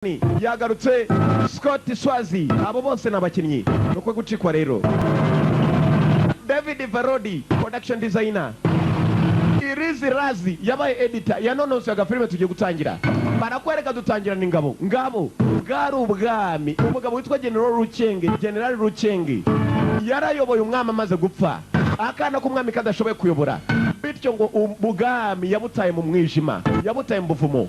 yagarutse Scott Swazi abo bose nabakinnyi nuko gucikwa rero. David Varodi production designer, Irizi Razi yabaye editor yanonose agafilme tugiye gutangira. Barakwereka dutangira n'ingabo ngabo bwari ubwami. Umugabo witwa General Rucenge yarayoboye umwami amaze gupfa, akana k'umwami kadashoboye kuyobora, bityo ngo ubwami yabutaye mu mwijima, yabutaye mu buvumo.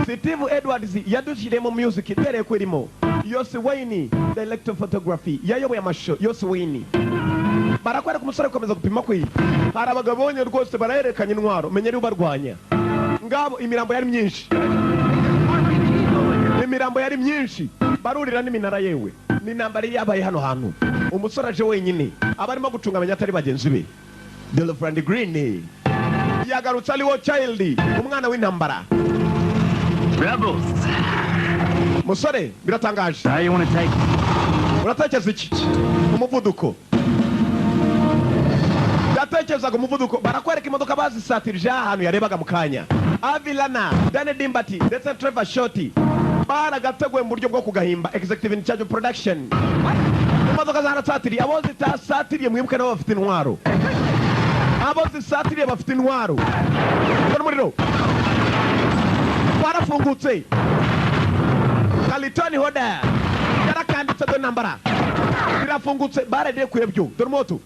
Steve Edwards yadushiremo music itereye kwirimo. Yose Wayne director photography yayoboye amasho. Yose Wayne barakwera kumusore komeza gupima kwi. Hari abagabonye rwose barayerekanye intwaro, menye ari barwanya ngabo. Imirambo yari myinshi, imirambo yari myinshi, barurira n'iminara yewe ni nambari yabaye hano hantu. Umusore aje wenyine abarimo gucunga abanya atari bagenzi be. Delphine Green yagarutse ali wo child, umwana w'intambara. Rebels. Musore biratangaje. How you want to take? Uratekereza iki? Umuvuduko. Ndatekereza umuvuduko. Barakwereka imodoka bazisatirije ahantu yarebaga mukanya. Avilana, Dane Dimbati, ndetse Trevor Shorty baragateguye mu buryo bwo kugahimba. Executive in charge of production. Imodoka zaratsatiriye, abo zitasatiriye mwibuke nabo bafite intwaro. Abo zisatiriye bafite intwaro. Bari muriro. Warafungutse Kalitoni Hoda yarakanditse do nambara birafungutse barede kwebyo dore moto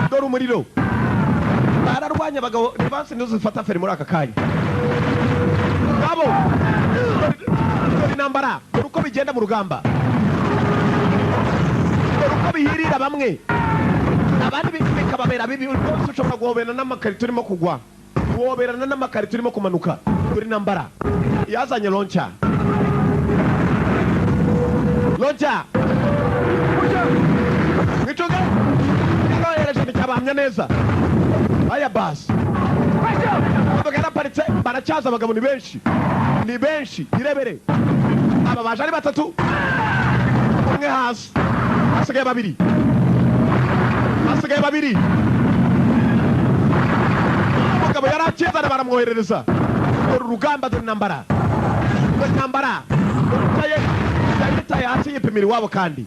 dore umuriro. Bararwanya abagabo ntibanse ntuzifata feri muri aka kanya ngabo. Dore intambara, dore uko bigenda mu rugamba, dore uko bihirira bamwe abandi bikababera bibi. Rwose ushobora guhoberana n'amakarito urimo kugwa, guhoberana n'amakarito urimo kumanuka. Dore intambara yazanye loncha ngicoga yarohereje nticyabamya neza. Aya basi imodoka yaraparitse, baracyaza abagabo ni benshi irebere. Aba baje ari batatu, umwe hasi, hasigaye babiri. Umugabo yaracyezana baramwoherereza. Dore urugamba, dore intambara yitaye hasi yipimira iwabo, kandi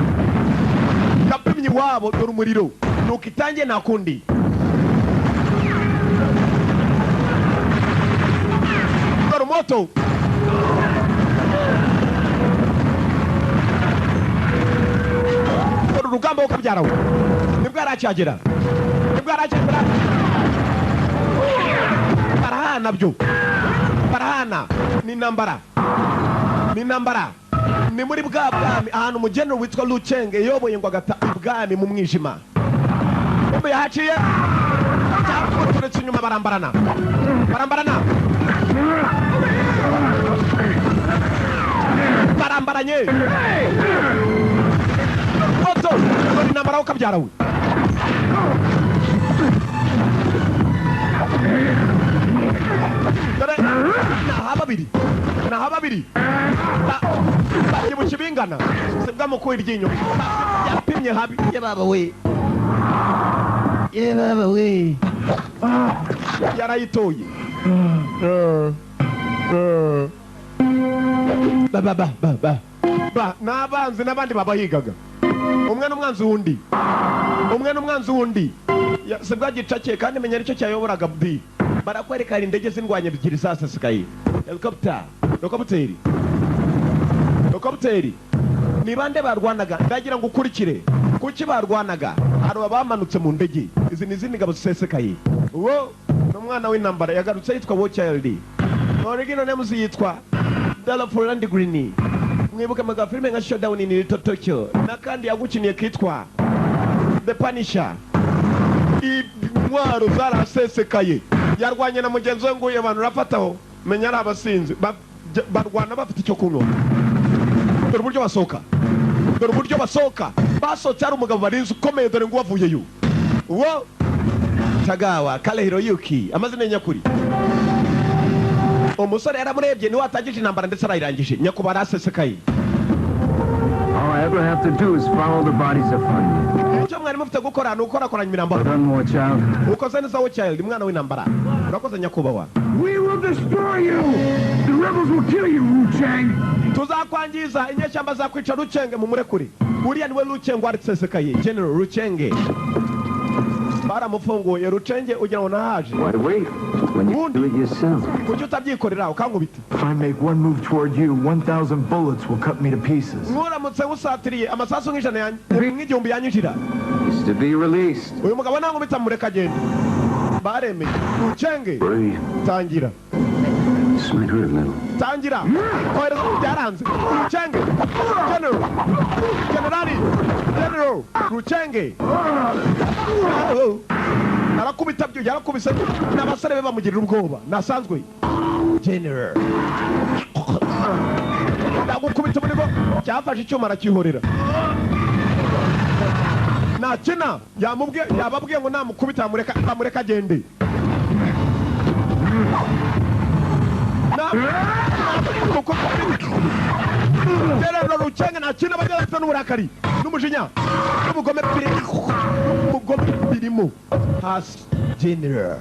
yapimye iwabo. Dore umuriro nuko itangiye nta kundi. Dore moto dore urugamba ukabyarawe nibwo aracyagera barahana byo barahana. Ni intambara ni muri bwa bwami ahantu umugeni witwa Rucenge yoboye ngo agata ubwami mu mwijima. Umbe yahaciye turetse inyuma barambarana barambaranye. Moto dore intambara ukabyarawe. Dore naha babiri bakibuka bingana sibwa mu kuira iryinyo yapimye habi. Ye baba we yarayitoye. N'abanzi n'abandi babahigaga. Umwe n'umwanzi wundi sibwa gicake, kandi menya aricyo cyayoboraga bdi. Barakwereka hari indege z'indwanya ebyiri zasesekaye. Helicopter ni bande barwanaga? Ndagira ngo ukurikire kuki barwanaga. Hari abamanutse mu ndege, izi ni izindi ngabo zisesekaye. Uwo n'umwana w'intambara yagarutse yitwa Wochild. Original name yitwa Delphine Green. Mwibuke mu gafilme nka Showdown in Little Tokyo, nakandi yagukiniye kitwa The Punisher. Intwaro zarasesekaye, yarwanye na mugenzi we nguye abantu rafataho, menya ari abasinzi barwana bafite icyo kunywa. Dore uburyo basohoka basohotse ari umugabo barinze ukomeye. Dore ngo wavuyeyo uwo Tagawa Kale Hiroyuki amazina nyakuri. umusore yaramurebye niwe atangije intambara ndetse arayirangije nyakuba arasesekaye. All I ever have to do is follow the bodies of Anya. icyo mwari mufite gukora ni ukorakoranya imirambo. Don't watch out. ukoze neza wo child mwana w'intambara. urakoze nyakubahwa. We will destroy you. The rebels will kill you, Wu Chang. tuzakwangiza inyeshyamba zakwica Rucenge mu murekure. uriya niwe Rucenge warisesekaye General Rucenge. baramufunguye Rucenge ugira ngo nahaje. Why wait? When you do it yourself. kuki utabyikorera ukankubita. If I make one move toward you, 1,000 bullets will cut me to pieces. muramutse musatiriye amasasu nk'ijana nk'igihumbi yanyinjira. He's to be released. uyu mugabo nankubita mureka agende. baremeye. Rucenge Breathe. tangira. This might hurt a little. tangira. ohereza byaranze. Rucenge General Rucenge. arakubita byo yarakubise n'abasore be bamugirira ubwoba nasanzwe. General ndagukubita muri go cyafashe icyuma arakihorera. nakina yababwiye ngo namukubita amureka agende. General Rucenge nakina bajya bafite n'uburakari n'umujinya n'ubugome birimo hasi. General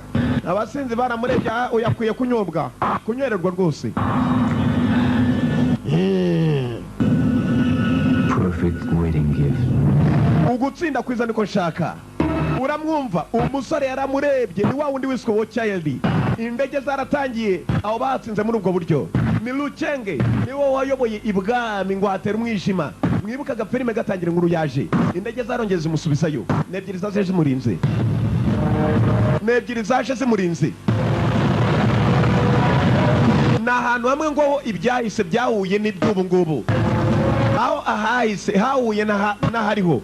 abasinzi baramurebye uyakwiye kunywererwa rwose. Perfect wedding gift. ugutsinda kwiza niko nshaka. uramwumva umusore yaramurebye ni wa wundi wiswe wo child. indege zaratangiye aho batsinze muri ubwo buryo. ni Rucenge ni wo wayoboye ibwami ngo hatera umwijima. mwibukaga filime gatangira inkuru yaje indege zarongeye zimusubizayo n'ebyiri zaje zimurinze. ni ahantu hamwe ngo ibyahise byahuye n'iby'ubu ngubu. aho ahahise hahuye n'ahariho.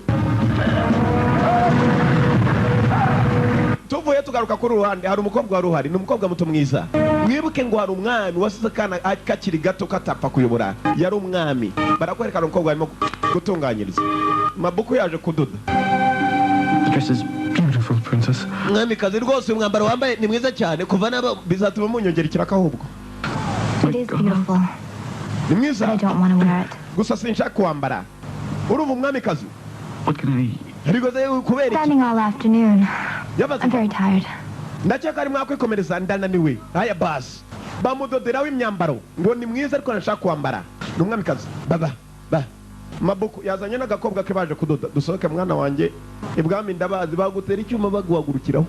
tuvuye tugaruka kuri ruhande hari umukobwa wari uhari. ni umukobwa muto mwiza. mwibuke ngo hari umwami wasize akana kakiri gato katapfa kuyobora. yari umwami. barakwerekana umukobwa arimo gutunganyiriza. mabuku yaje kudoda. This is beautiful, princess. mwamikazi rwose umwambaro wambaye ni mwiza cyane kuva nabo bizatuma munyongera ikiraka ahubwo. It is beautiful. ni mwiza I don't want to wear it. gusa sinshaka kuwambara. urumva umwamikazi What can I... rigoze kubera iki. Standing all afternoon. Yabaze I'm very tired. ndakeka ari mwakwikomereza ndananiwe. haya basi bamudoderaho imyambaro ngo ni mwiza ariko nashaka kuwambara. ni umwamikazi. baba mabuku yazanye n'agakobwa ke baje kudoda. dusohoke mwana wanjye ibwami ndabazi bagutera icyuma baguhagurukiraho.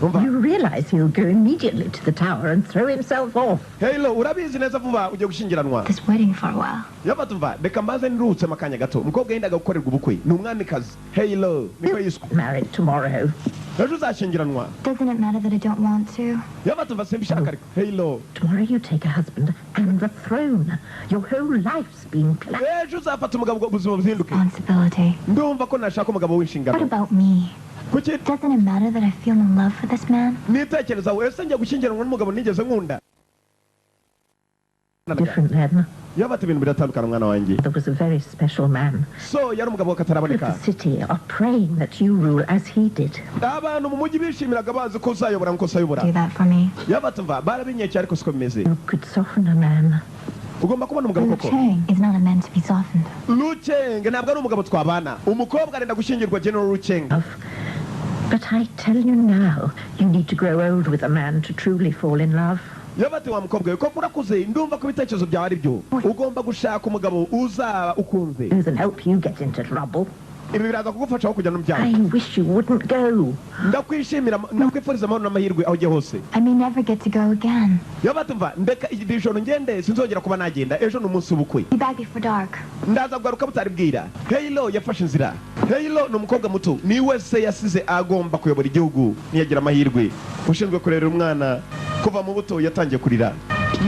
Oh, you realize he'll go immediately to the tower and throw himself off. Halo urabizi neza vuba ujye gushyingiranwa. This wedding for a while. yabatumva reka mbaze nirutse makanya gato. umukobwa yendaga gukorerwa ubukwe ni umwamikazi. Halo niko yiswe. Married tomorrow. ejo uzashyingiranwa. Doesn't it matter that I don't want to? yabatumva simbishaka ariko. Halo Tomorrow you take a husband and the throne. Your whole life's being planned. ejo uzafata umugabo ubuzima buzinduke. Responsibility. ndumva ko nashaka umugabo What w'inshingano. about me? kuki Doesn't it matter that I feel in love for this man? nitekereza wese njya gushyingiranwa n'umugabo nigeze nkunda. Different then. yabata ibintu biratandukana mwana wanjye. There was a very special man. so yari umugabo All of kataraboneka. the city are praying that you rule as he did. abantu mu mujyi bishimiraga bazi ko uzayobora nko usayobora. Do that for me. yabatumva barabinyekeye ariko siko bimeze. You could soften a man. ugomba kubona umugabo Wu koko. Chang is not a man to be softened. Rucenge ntabwo ari umugabo twabana. umukobwa arenda gushyingirwa General Rucenge. But I tell you now, you need to grow old with a man to truly fall in love. yabati wa mukobwa we koko urakuze ndumva ko ibitekerezo byawe ari byo. ugomba gushaka umugabo uzaba ukunze. Who can help you get into trouble. ibi biraza kugufasha aho kujya no byawe. I wish you wouldn't go. ndakwishimira ndakwifuriza amahoro n'amahirwe aho ugiye hose. I may never get to go again. yabatumva ndeka iri joro ngende sinzongera kuba nagenda. ejo ni umunsi w'ubukwe. Be back before dark. ndaza kugaruka butari bwira. Halo yafashe inzira. Halo ni umukobwa muto ni wese yasize agomba kuyobora igihugu niyagira amahirwe. ushinzwe kurera umwana kuva mu buto yatangiye kurira.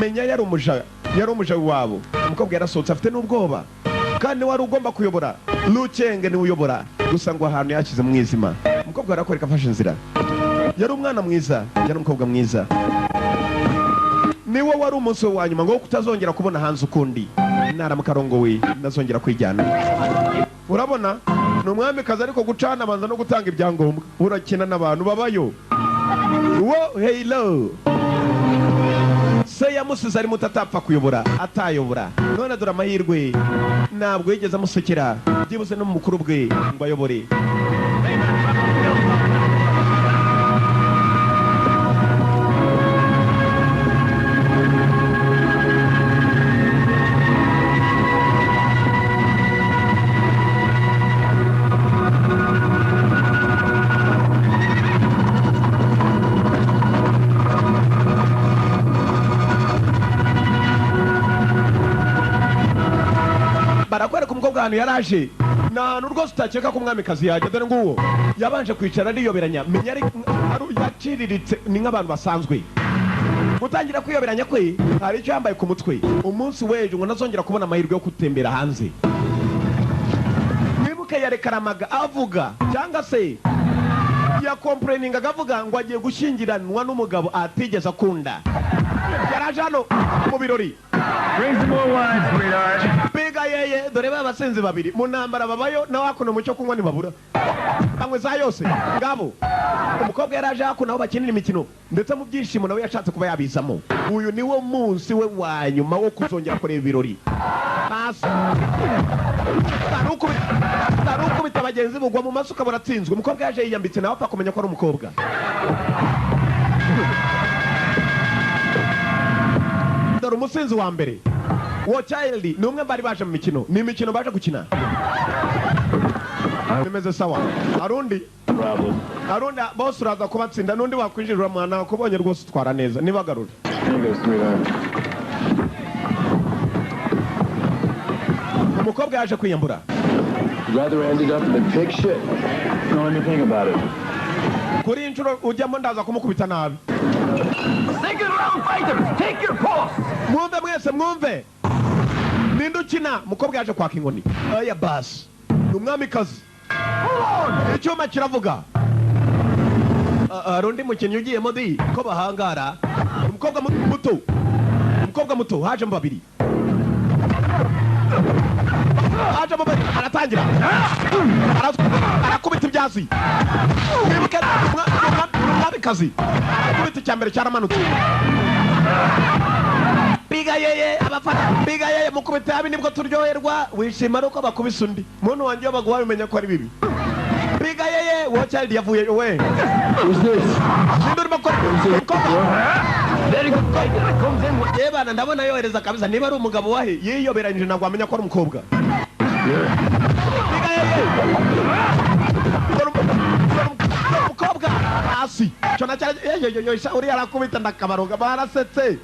menya yari umuja wabo. umukobwa yarasohotse afite n'ubwoba kandi wari ugomba kuyobora. Rucenge ni uyobora gusa ngo ahantu yashyize mu mwijima. umukobwa arakwereka afashe inzira. yari umwana mwiza yari umukobwa mwiza. niwo wari umunsi wa nyuma ngo kutazongera kubona hanze ukundi. naramuka arongowe ndazongera kwijyana. urabona ni umwamikazi ariko gucana abanza no gutanga ibyangombwa. urakina n'abantu babayo. wo Halo se yamusize ari muto atapfa kuyobora atayobora none dore amahirwe ntabwo yigeze amusekera byibuze no mu mukuru bwe ngo ayobore barakwereka umukobwa ahantu yaraje ni ahantu rwose utakeka ko umwamikazi yajya dore nguwo yabanje kwicara ariyoberanya menya ari yaciriritse ni nk'abantu basanzwe gutangira kwiyoberanya kwe hari icyo yambaye ku mutwe umunsi w'ejo ngo ntazongera kubona amahirwe yo gutembera hanze mwibuke yarekaramaga avuga cyangwa se yakompureningaga avuga ngo agiye gushyingiranwa n'umugabo atigeze akunda yaraje hano mu birori Bring some more wine, sweetheart. biga yeye dore ba basenzi babiri mu ntambara babayo nawe hakuno mu cyo kunywa ntibabura banywe za yose ngabo umukobwa yaraje hakuno aho bakinira imikino ndetse mu byishimo nawe yashatse kuba yabizamo uyu niwo munsi we wa nyuma wo kuzongera kureba ibirori basi tarukubita bagenzi bugwa mu maso ukabona atsinzwe umukobwa yaje yiyambitse nawe apfa kumenya ko ari umukobwa dore umusinzi wa mbere wo child ni umwe bari baje mu mikino ni imikino baje gukina bimeze sawa harundi bose uraza kubatsinda n'undi wakwinjirira mwana wakubonye rwose utwara neza nibagarura umukobwa yaje kwiyambura kuri inshuro ujyamo ndaza kumukubita nabi mwumve mwese mwumve ninde ukina umukobwa yaje kwaka inkoni aya basi ni umwamikazi icyuma kiravuga hari undi mukinnyi ugiyemo di ko bahangara umukobwa muto hajemo babiri aratangira arakubita ibyasi mwibuke umwamikazi arakubita icya mbere cyaramanutse biga yeye abafana biga yeye mukubita habi nibwo turyoherwa wishima nuko bakubisa undi muntu wanjye baguha bimenya ko ari bibi biga yeye wo child yavuye we yebana ndabona yohereza kabisa niba ari umugabo wahe yiyoberanyije ntabwo amenya ko ari umukobwa biga yeye umukobwa hasi cyona cyane uriya arakubita ndakabaroga barasetse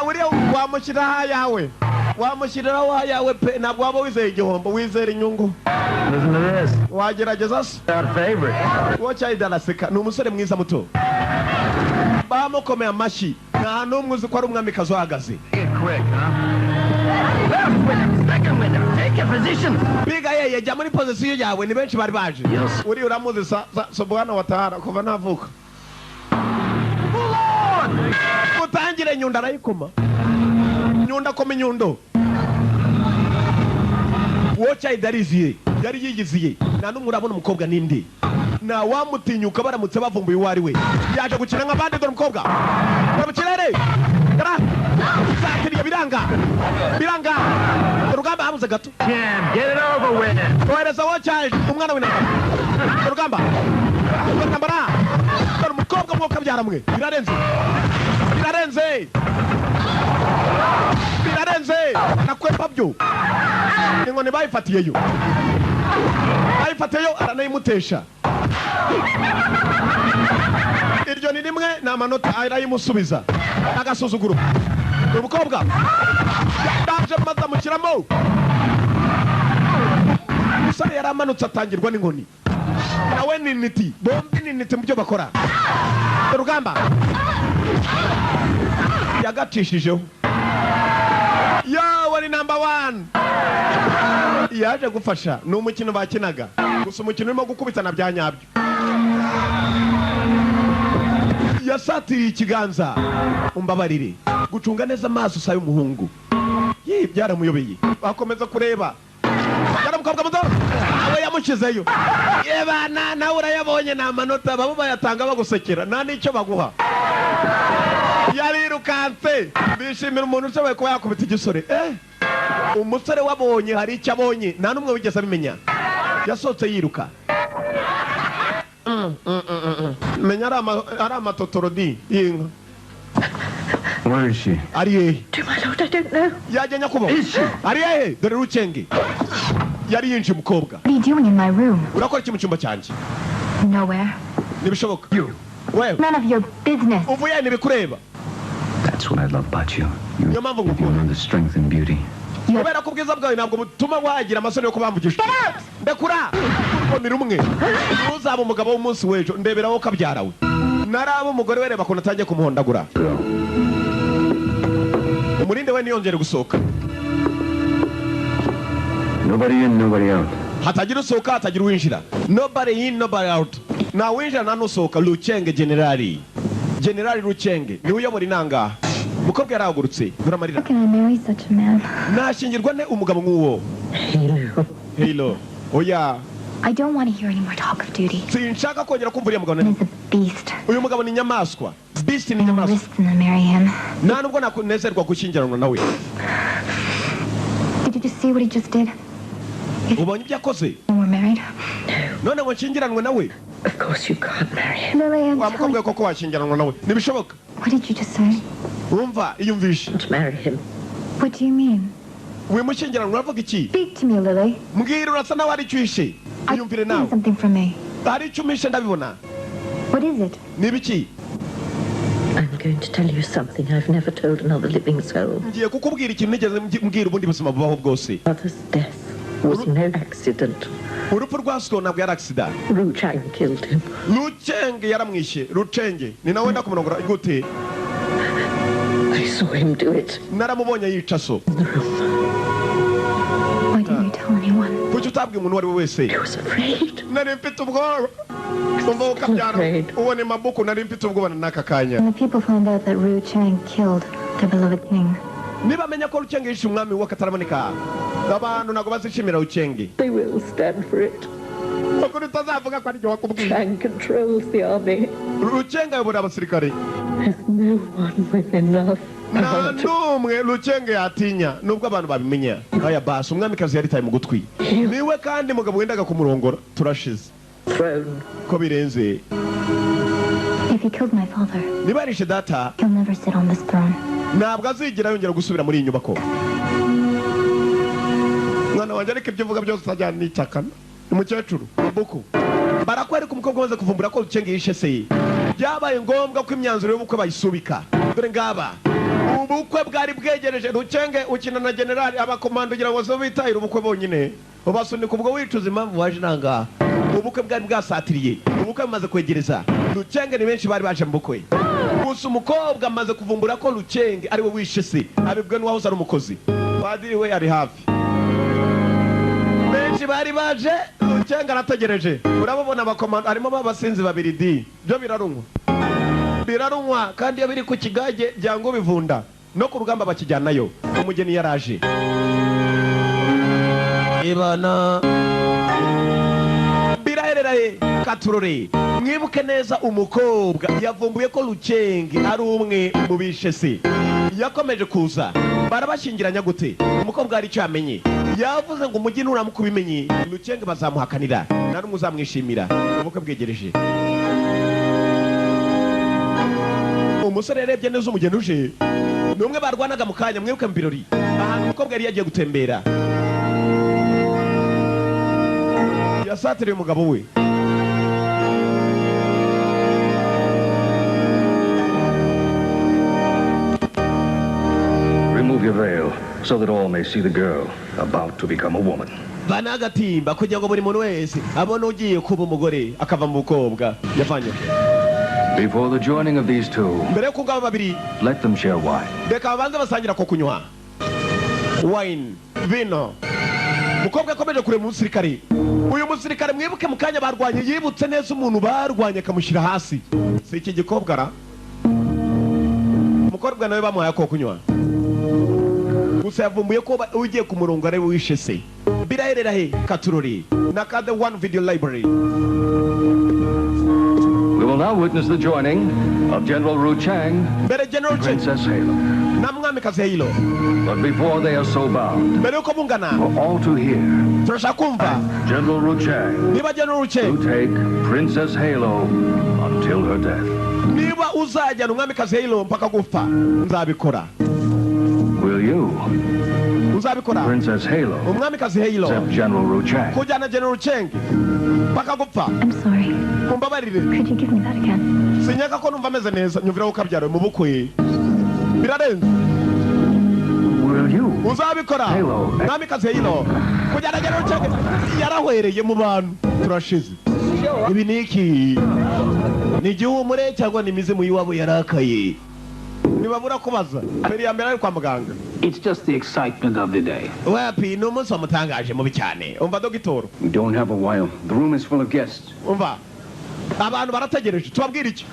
uriya wamushyiriraho ayawe wamushyiriraho ayawe pe ntabwo waba wizeye igihombo wizera inyungu wagerageza se uwo cyahita araseka ni umusore mwiza muto bamukomeye amashyi nta n'umwe uzi ko ari umwamikazi uhagaze biga yeye jya muri pozisiyo yawe ni benshi bari baje uriya uramuzi sobwana watahara kuva navuka utangire nyundo arayikoma nyundo akoma inyundo uwo cyahita ariziye yari yigiziye nta n'umwe urabona umukobwa ninde nta wamutinyuka baramutse bavumbuye uwo ari we yaje gukina nk'abandi dore umukobwa dore mu kirere zakiriye biranga urugamba habuze gato ohereza wo cyahita umwana w'intambara urugamba ntambara dore umukobwa mwuka byaramwe birarenze nakwepa byo inkoni bayifatiyeyo aranayimutesha iryo ni rimwe ni amanota arayimusubiza agasuzuguro umukobwa yaje maze amushyiramo umusore yari amanutse atangirwa n'inkoni nawe ni niti bombi ni niti mu byo bakora urugamba yagacishijeho yawe ni number 1 yaje gufasha ni umukino bakinaga gusa umukino urimo gukubitana bya nyabyo yasatiriye ikiganza umbabarire gucunga neza amaso usaye umuhungu byaramuyobeye bakomeza kureba yari umukobwa muto nawe yamushyizeyo yebana nawe urayabonye ni amanota babo bayatanga bagusekera nta n'icyo baguha yariruka barirukanse bishimira umuntu ushoboye kuba yakubita igisore umusore wabonye hari icyo abonye nta n'umwe wigeze abimenya yasohotse yiruka menya ari amatotorodi y'inka. Where is she? Ari hehe? To my lord, I don't know. Yajya nyakubo. Ari hehe? Dore Rucenge yari yinjiye umukobwa. What are you doing in my room? Urakora iki mu cyumba cyanjye? Nowhere. Nibishoboka. Wewe None of your business. uvuye ntibikureba. That's what I love about you. You Niyo mpamvu you ngukunda. know the strength and beauty. Kubera ko ubwiza bwawe ntabwo butuma wagira amasoni yo kubamvugisha. Ndekura urwo ni rumwe. Uzaba umugabo w'umunsi w'ejo ndeberaho kabyarawe. Naraba umugore we reba ko natangiye kumuhondagura. Umurinde we niyongere gusohoka. Nobody in, nobody out. Hatagira usohoka hatagira uwinjira. Nobody in, nobody out. Na winjira na nusohoka. Rucenge generali Rucenge niwe uyobora inanga. Mukobwa yarahagurutse buramarira. How can I marry such a man? Nashingirwa ne umugabo nk'uwo. Halo. Oya. I don't want to hear any more talk of duty. Sinshaka kongera kumva uriya mugabo. He's a beast. Uyu mugabo ni inyamaswa. Beast ni No inyamaswa. risk to marry him. Nta nubwo nakunezerwa gushyingiranwa nawe. Did you just see what he just did? Ubonye ibyo akoze? When we're married? None ngo nshyingiranwe nawe? Of course you can't marry him. Lily, I'm Wa telling mukobwa you. koko washyingiranwa nawe. Nibishoboka. What did you just say? Urumva iyumvishe. To marry him. What do you mean? Wimushyingiranwa uravuga iki? Speak to me, Lily. Mbwira urasa nawe ari cywishe. I Iyumvire need nawe. something from me. Hari icyo umishe ndabibona. What is it? Nibiki? I'm going to tell you something I've never told another living soul. Ngiye kukubwira ikintu nigeze mbwira ubundi buzima bubaho bwose. Mother's death was no accident. Urupfu rwa so ntabwo yari accident. Ru Chang killed him. Rucenge yaramwishe. Rucenge ni nawe ndakumunongora gute? I saw him do it Naramubonye yica so. in the room. Why didn't you tell anyone? Kuki utabwiye umuntu uwo ari we wese? I was afraid. Nari mfite ubwoba. Umva ukabyara. Uwo ni mabuku nari mfite ubwoba n'aka kanya. When the people find out that Ru Chang killed their beloved king, Niba amenya ko Rucenge yishe umwami w'akataraboneka. Abantu ntabwo bazishimira Rucenge. They will stand for it. Kuko utazavuga ko ari cyo wakubwiye. Chang controls the army. Rucenge ayobora abasirikare. There's no one within love. Nta n'umwe Rucenge yatinya nubwo abantu babimenya. Aya basi umwamikazi yaritaye mu gutwi. Niwe kandi mugabo wendaga kumurongora turashize. Throne. Ko birenze. if he killed my father, Niba yarishe data he'll never sit on this throne. ntabwo azigera yongera gusubira muri iyi nyubako. Mwana wanjye ariko ibyo uvuga byose utajyana n'icyakana. Umukecuru mabuku barakwereka umukobwa umaze kuvumbura ko Rucenge yishe se. Byabaye ngombwa ko imyanzuro y'ubukwe bayisubika. Dore ngaba ubukwe bwari bwegereje. Rucenge ukina na generali abakomando ugira ngo zo bitahire ubukwe bonyine. Ubasunika ubwo wicuza impamvu waje nanga. Ubukwe bwari bwasatiriye. Ubukwe bumaze kwegereza. Rucenge ni benshi bari baje mu bukwe. Gusa umukobwa amaze kuvumbura ko Rucenge ari we wishe se. Abibwe n'uwahoze ari umukozi. Padiri we ari hafi. Benshi bari baje Rucenge arategereje. Urababona abakomando harimo abasinzi babiri di. Byo birarunywa kandi iyo biri ku kigage byango bivunda no ku rugamba bakijyanayo. Umugeni yaraje. Ibana birahereraye katurore. Mwibuke neza umukobwa yavumbuye ko Rucenge ari umwe mu bishe se. Yakomeje kuza barabashingiranya gute? Umukobwa hari icyo yamenye. Yavuze ngo umujyi nuramuka ubimenye Rucenge bazamuhakanira nta n'umwe uzamwishimira. Ubukwe bwegereje. Umusore yarebye neza umugeni uje. Numwe barwanaga mu kanya mwibuke mu birori. Ahantu umukobwa yari yagiye gutembera. Yasatiriye umugabo we. Remove your veil so that all may see the girl about to become a woman. Banagatimba kugira ngo buri muntu wese abone ugiye kuba umugore akava mu bukobwa yavanye. Before the joining of these two, Mbere yo kugaba babiri let them share wine. reka babanze basangira ko kunywa. Wine, vino. Mukobwa akomeje kureba umusirikare. Uyu musirikare mwibuke mu kanya barwanye yibutse neza umuntu barwanye akamushyira hasi. Si iki gikobwa ra? Mukobwa nawe bamuhaye ko kunywa. Gusa yavumbuye ko ugiye ku murongo ari wishe se. Biraherera he katurori na Kade One Video Library. We will now witness the joining of General Ru Chang mbere General and Cheng Princess Halo. na mwamikazi Halo. But before they are so bound, Mbere yuko mungana for all to hear, turashaka kumva General Ru Chang niba General Cheng to take Princess Halo until her death. niba uzajyana umwamikazi Halo mpaka gupfa nzabikora. Will you, Uzabikora Princess Halo, umwamikazi Halo accept General Ru Chang? kujyana General Cheng mpaka gupfa? I'm sorry. Mumbabarire, Could you give me that again? sinyaka ko numva ameze neza nyumvira ko kabyaro mu bukwe birarenze. Will you? Uzabikora Halo. mwamikazi Halo kujyana General Cheng yarahwereye mu bantu turashize. Ibi niki ni igihumure cyangwa ni imizimu y'iwabo yarakaye? Nibabura kubaza mbere ya mbere ari kwa muganga. It's just the excitement of the day. Wapi ni umunsi wamutangaje mubi cyane. Umva dogitoro, We don't have a while. The room is full of guests. umva abantu barategereje tubabwira iki?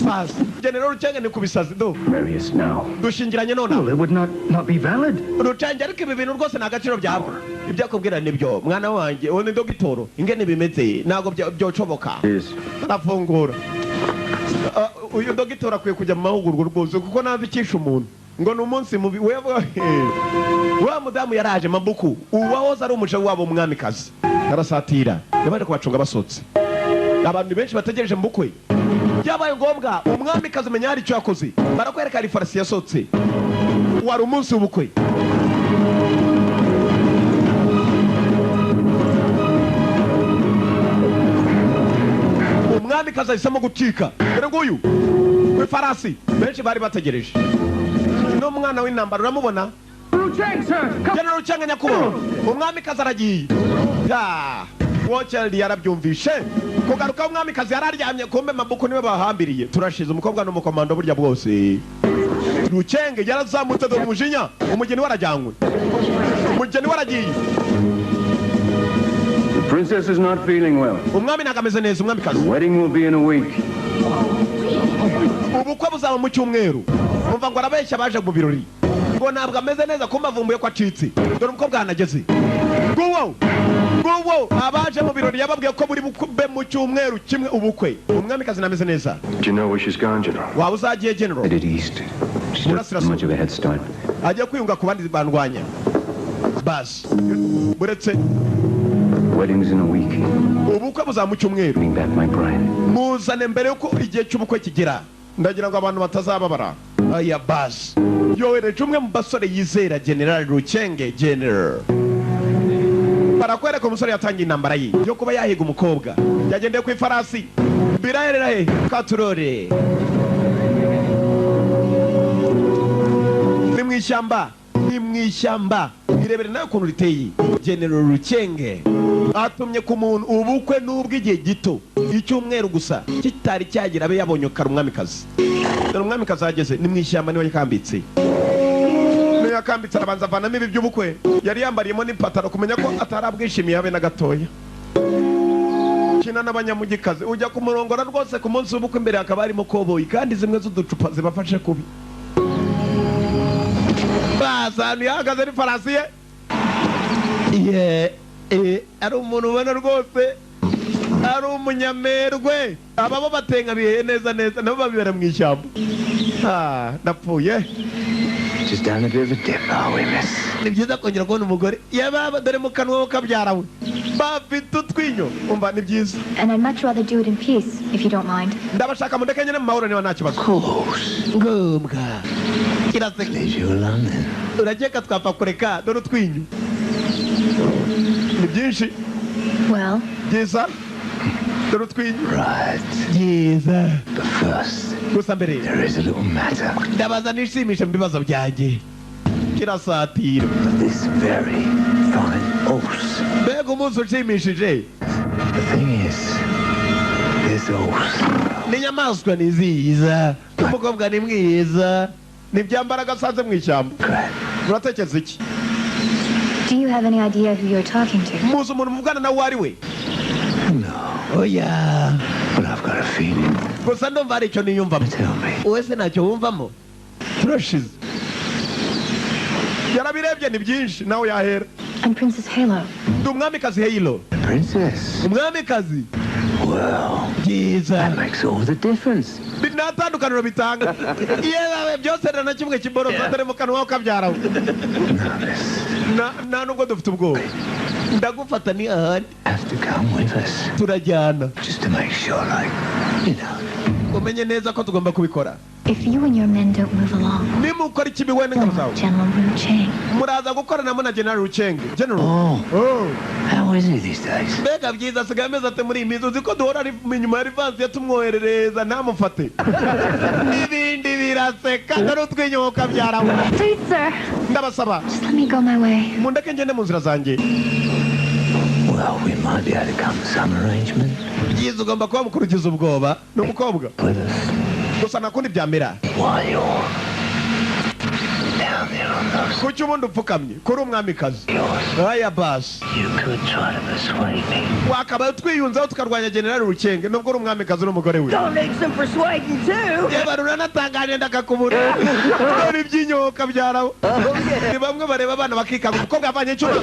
Bas General Cheng ni kubisazi do Marry us now. dushingiranye Well, none it would not be valid. rucenge ariko ibi bintu rwose nta gaciro byabo. Ibyo akubwira nibyo mwana wanjye uwo ni dogitoro ingene bimeze ntabwo byocoboka. Yes. Arafungura. Uyu dogitoro akwiye kujya mu mahugurwa rwose kuko nazi ikisha umuntu ngo ni umunsi mubi wewe. Wa mudamu yaraje mabuku uwahoze ari umuco wabo umwamikazi arasatira yabaje kubacunga basotse. Abantu benshi bategereje mu bukwe byabaye ngombwa umwamikazi menya hari icyo yakoze barakwereka ari farasi yasotse wari umunsi w'ubukwe. Umwamikazi ahisemo gucika dore nguyu we farasi benshi bari bategereje n'umwana w'intambara uramubona General Cheng nyakubahwa umwamikazi aragiye. Wocheld yarabyumvishe kugaruka umwamikazi yararyamye kumbe mabuku niwe bahambiriye turashize umukobwa n'umukomando burya bwose. Ruchenge yarazamutse dore umujinya umugeni warajyanywe umugeni waragiye. The princess is not feeling well. Umwami nagameze neza The umwamikazi. wedding will be in a week. Ubukwe buzaba mu cyumweru. Umva ngo arabeshya baje mu birori ngo ntabwo ameze neza kumva avumbuye ko acitse dore umukobwa hanageze. Nguwo abaje mu birori yababwiye ko buri bukwe mu cyumweru kimwe ubukwe. Umwamikazi nameze neza. Do you know where she's gone, General? Waba uzagiye General? Headed east. She's not much of a head start. Agiye kwiyunga ku bandi bandwanya. Bas buretse Wedding's in a week. ubukwe buzaba mu cyumweru. Bring back my bride. Muzane mbere yuko igihe cy'ubukwe kigera ndagira ngo abantu batazababara. Aya bas yohereje umwe mu basore yizera General Ruchenge General barakwereka umusore yatangiye intambara ye yo kuba yahiga umukobwa yagendeye ku ifarasi biraherera he katurore ni mu ishyamba irebere nawe ukuntu riteye. General Ruchenge atumye ku muntu ubukwe n'ubw'igihe gito icyumweru gusa kitari cyagira abe yabonye kare umwamikazi. Dore umwamikazi ageze ni mu ishyamba niwe yakambitse. Niwe yakambitse arabanza avanamo ibi by'ubukwe yari yambariyemo n'ipataro kumenya ko atarabwishimiye habe na gatoya. Kina n'abanyamugikazi ujya kumurongora rwose ku munsi w'ubukwe imbere hakaba harimo koboyi kandi zimwe z'uducupa zibafashe kubi. Basanu yahagaze ari farasi ye ari umuntu ubona rwose ari umunyamerwe ababo batenga bihe neza nabo babibera mu ishyamba. Napfuye. Just down a bit of a dip, are we, miss? Ni byiza kongera kubona umugore yababa dore mu kanwa kabyarawe bafite utwinyo umva ni byiza. And I'd much rather do it in peace, if you don't mind. Ndabashaka mundeke nyine mu mahoro niba nta kibazo. Ngombwa kiraseka urageka twapfa kureka dore utwinyo ni byinshi. Well, Byiza dore utwinyo Right. byiza But first, gusa mbere there is a little matter. ndabaza nishimishe mu bibazo byanjye kirasatira. This very fine horse. Mbega umunsi ushimishije. The thing is, this horse. Ni inyamaswa ni nziza umukobwa ni mwiza ni byambaraga asanze mu ishyamba. Uratekereza iki? do you have any idea who you're talking to? Muzi umuntu muvugana nawe ari we? No, Oya but I've got a feeling. gusa ndumva hari icyo niyumvamo. Tell me. Wowe se ntacyo wumvamo? Turashize yarabirebye ni byinshi nawe yahera. I'm Princess Halo. Ndi umwamikazi Halo. The princess. Umwamikazi Well, byiza that makes all the difference. nta tandukaniro bitanga yewe byose na kimwe kiboroza atari mu kanwa ukabyara nta nubwo dufite ubwoba ndagufata ni ahandi Have to come with us. turajyana Just to make sure, like, you know. umenye neza ko tugomba kubikora If you and your men don't move along, nimukora ikibi we n'ingabo zawe General Wu Chang. muraza gukoranamo na General Rucheng General Oh, how is he these days? mbega byiza asigaye ameze ate muri iyi minsi uzi ko duhora ari inyuma ya rivansi yatumwoherereza ntamufate n'ibindi biraseka dore utwinyo ukabyara we Please, sir, ndabasaba just let me go my way. mundeke ngende mu nzira zanjye Well, we might be able to come to some arrangement byiza ugomba kuba mukurikiza ubwoba ni umukobwa with us gusa nakundi byamera while you're down there on those kuki ubundi upfukamye kuri umwamikazi yours. aya basi You could try to persuade me. wakabaye twiyunzeho tukarwanya General Ruchenge nubwo uri umwamikazi n'umugore we Don't need some persuading too. yeba runanatangaje ndakakubura dore ibyinyoka byarawe ni bamwe bareba abana bakikanga umukobwa yavanye icyuma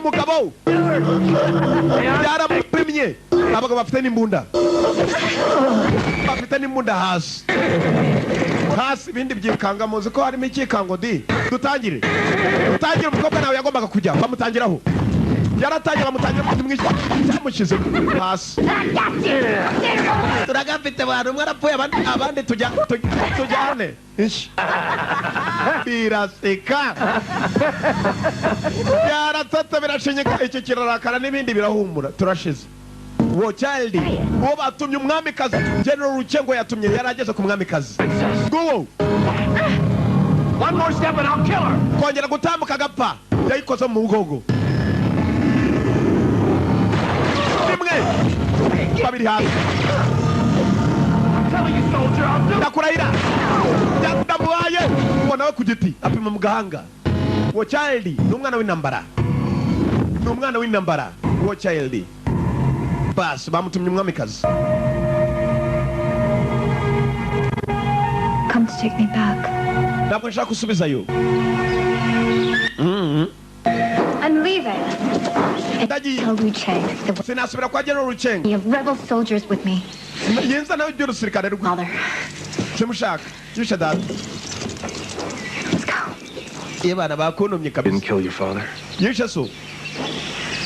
umugabo byaramupimye abagabo bafite n'imbunda hasi ibindi byikanga muzi ko harimo ikikango di dutangire umukobwa nawe yagombaga kujya bamutangiraho yaratangira bamutangira cyamushyize hasi turagafite abantu umwe arapfuye abandi tujyane biraseka byaratsatse birashinyika iki kirarakara n'ibindi birahumura turashize wo child uwo batumye umwamikazi General Ruchengo yatumye yarageze ku mwamikazi nguwo One more step and I'll kill her. kongera gutambuka agapfa yayikoze mu mugongo rimwe babiri hasi I'm telling you, soldier, I'll do it. ndakurahira ndamuhaye ngo nawe ku giti apima mu gahanga wo child ni umwana w'intambara wo child basi bamutumye umwamikazi Come to take me back. ntabwo nshaka gusubizayo I'm leaving. ndagiye Tell Wu Chang that sinasubira kwa General Rucheng we have rebel soldiers with me. yenza nawe iby'urusirikare rwe Father, simushaka yishe data let's go. iyo bana bakuntumye Didn't kabisa kill your father. yishe so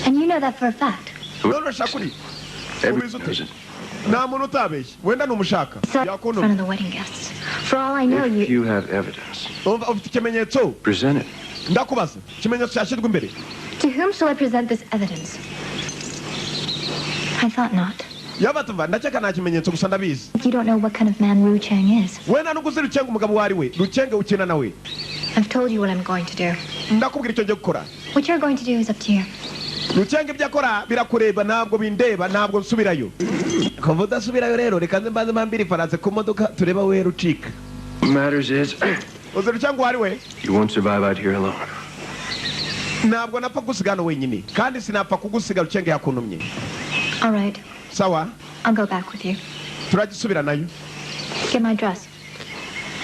And you know that for a fact. none urashaka uri Everyone ubizi knows ute it. nta muntu utabeshye wenda ni umushaka So, in front yakuntumye of the wedding guests. For all I know, If you... you have evidence, ufite ikimenyetso present it. ndakubaza ikimenyetso cyashyirwa imbere To whom shall I present this evidence? I thought not. yabatuva ndakeka nta kimenyetso gusa ndabizi You don't know what kind of man Wu Chang is. wenda nubwo uzi Ruchenge umugabo uwo ari we Ruchenge ukina nawe I've told you what I'm going to do. ndakubwira icyo ngiye gukora What you're going to do is up to you. Ruchenge ibyo akora birakureba ntabwo bindeba ntabwo nsubirayo kuva udasubirayo rero reka nze mbanze mpambire ifaransa ku modoka tureba we rucika What matters is, uzi Ruchenge uwo ari we you won't survive out here alone. ntabwo napfa kugusiga hano wenyine kandi sinapfa kugusiga Ruchenge yakuntumye All right. sawa I'll go back with you. turagisubira nayo Get my dress.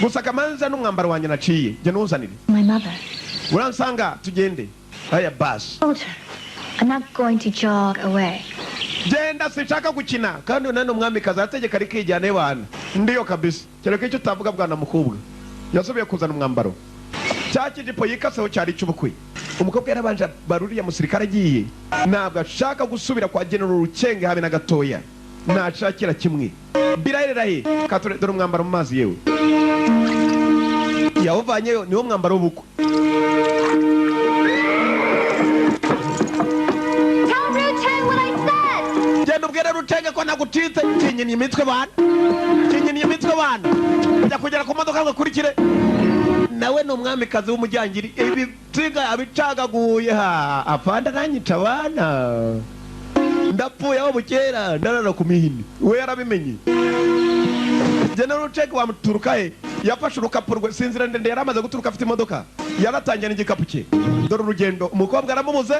gusa kamanza n'umwambaro wanjye naciye jya nuzanire My mother. uransanga tugende aya basi Soldier, I'm not going to jog away. genda sinshaka gukina kandi unani umwamikazi arategeka rikijyana y'abantu ndiyo kabisa kereka icyo utavuga bwana mukobwa yasubiye kuzana umwambaro cya kijipo yikaseho cyari icy'ubukwe umukobwa yarabanje baruriya musirikare agiye ntabwo ashaka gusubira kwa General Ruchenge habe na gatoya ntashakira kimwe birahera he dore umwambaro mu mazi yewe yawuvanyeyo niwo mwambaro w'ubukwe Tell Wu Chang what I said! genda ubwire Ruchenge ko nagucitse kinyiniye imitwe bana njya kugera ku modoka ngo akurikire nawe ni umwamikazi w'umujyangiri ibisiga abicagaguye apfanda nanyica abana ndapfuye aho bukera ndarara ku mihini we yarabimenye General Ruchenge wamuturuka he yafashe urukapu rwe sinzira ndende yari amaze guturuka afite imodoka yaratangiye n'igikapu cye dore urugendo umukobwa aramubuze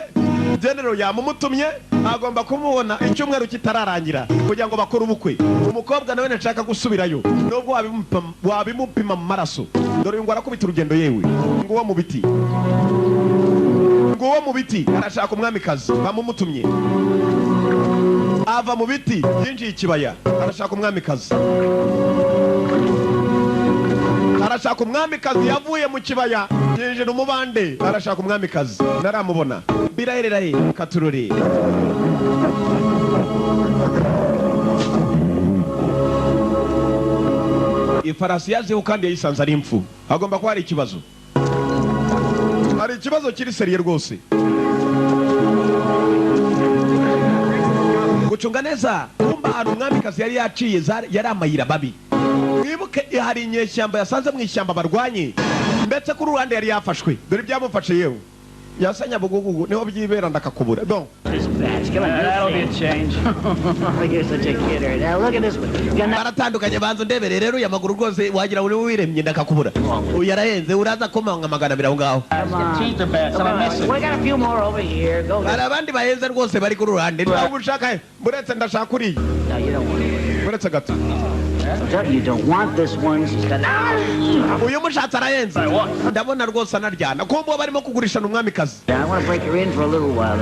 General yamumutumye agomba kumubona icyumweru kitararangira kugira ngo bakore ubukwe umukobwa nawe ntashaka gusubirayo nubwo wabimupima mu maraso dore ngo arakubita urugendo yewe nguwo mu biti arashaka umwamikazi bamumutumye ava mu biti yinjiye ikibaya arashaka umwamikazi. Arashaka umwamikazi yavuye mu kibaya yinjira umubande arashaka umwamikazi naramubona biraherera he katurore. Ifarasi yazeho kandi yayisanze ari impfu. Hagomba kuba hari ikibazo. Hari ikibazo kiri seriye rwose. Gucunga neza kumba hari umwamikazi yari yaciye yari amayira babi. Mwibuke hari inyeshyamba yasanze mu ishyamba barwanye ndetse kuri ruhande yari yafashwe. Dore byamufashe yewe. Yasanya bugugugu niho byibera ndakakubura. Bon. That'll be a change. Here's the kid. Now look at this one. Baratandukanye banzo ndebere rero yamaguru rwose wagira uri wiremye ndakakubura. Uyarahenze uraza komanga magana 200 ngaho. We got a few more over here. Go. Barabandi bahenze rwose bari kuri ruhande. Ntabwo ushaka buretse ndashaka uri. No, you don't want it. Buretse gato. You don't want this one. She's got. Uyu mushatsi arahenze. Ndabona rwose anaryana. Kumbo barimo kugurishana umwamikazi. I want to break her in for a little while.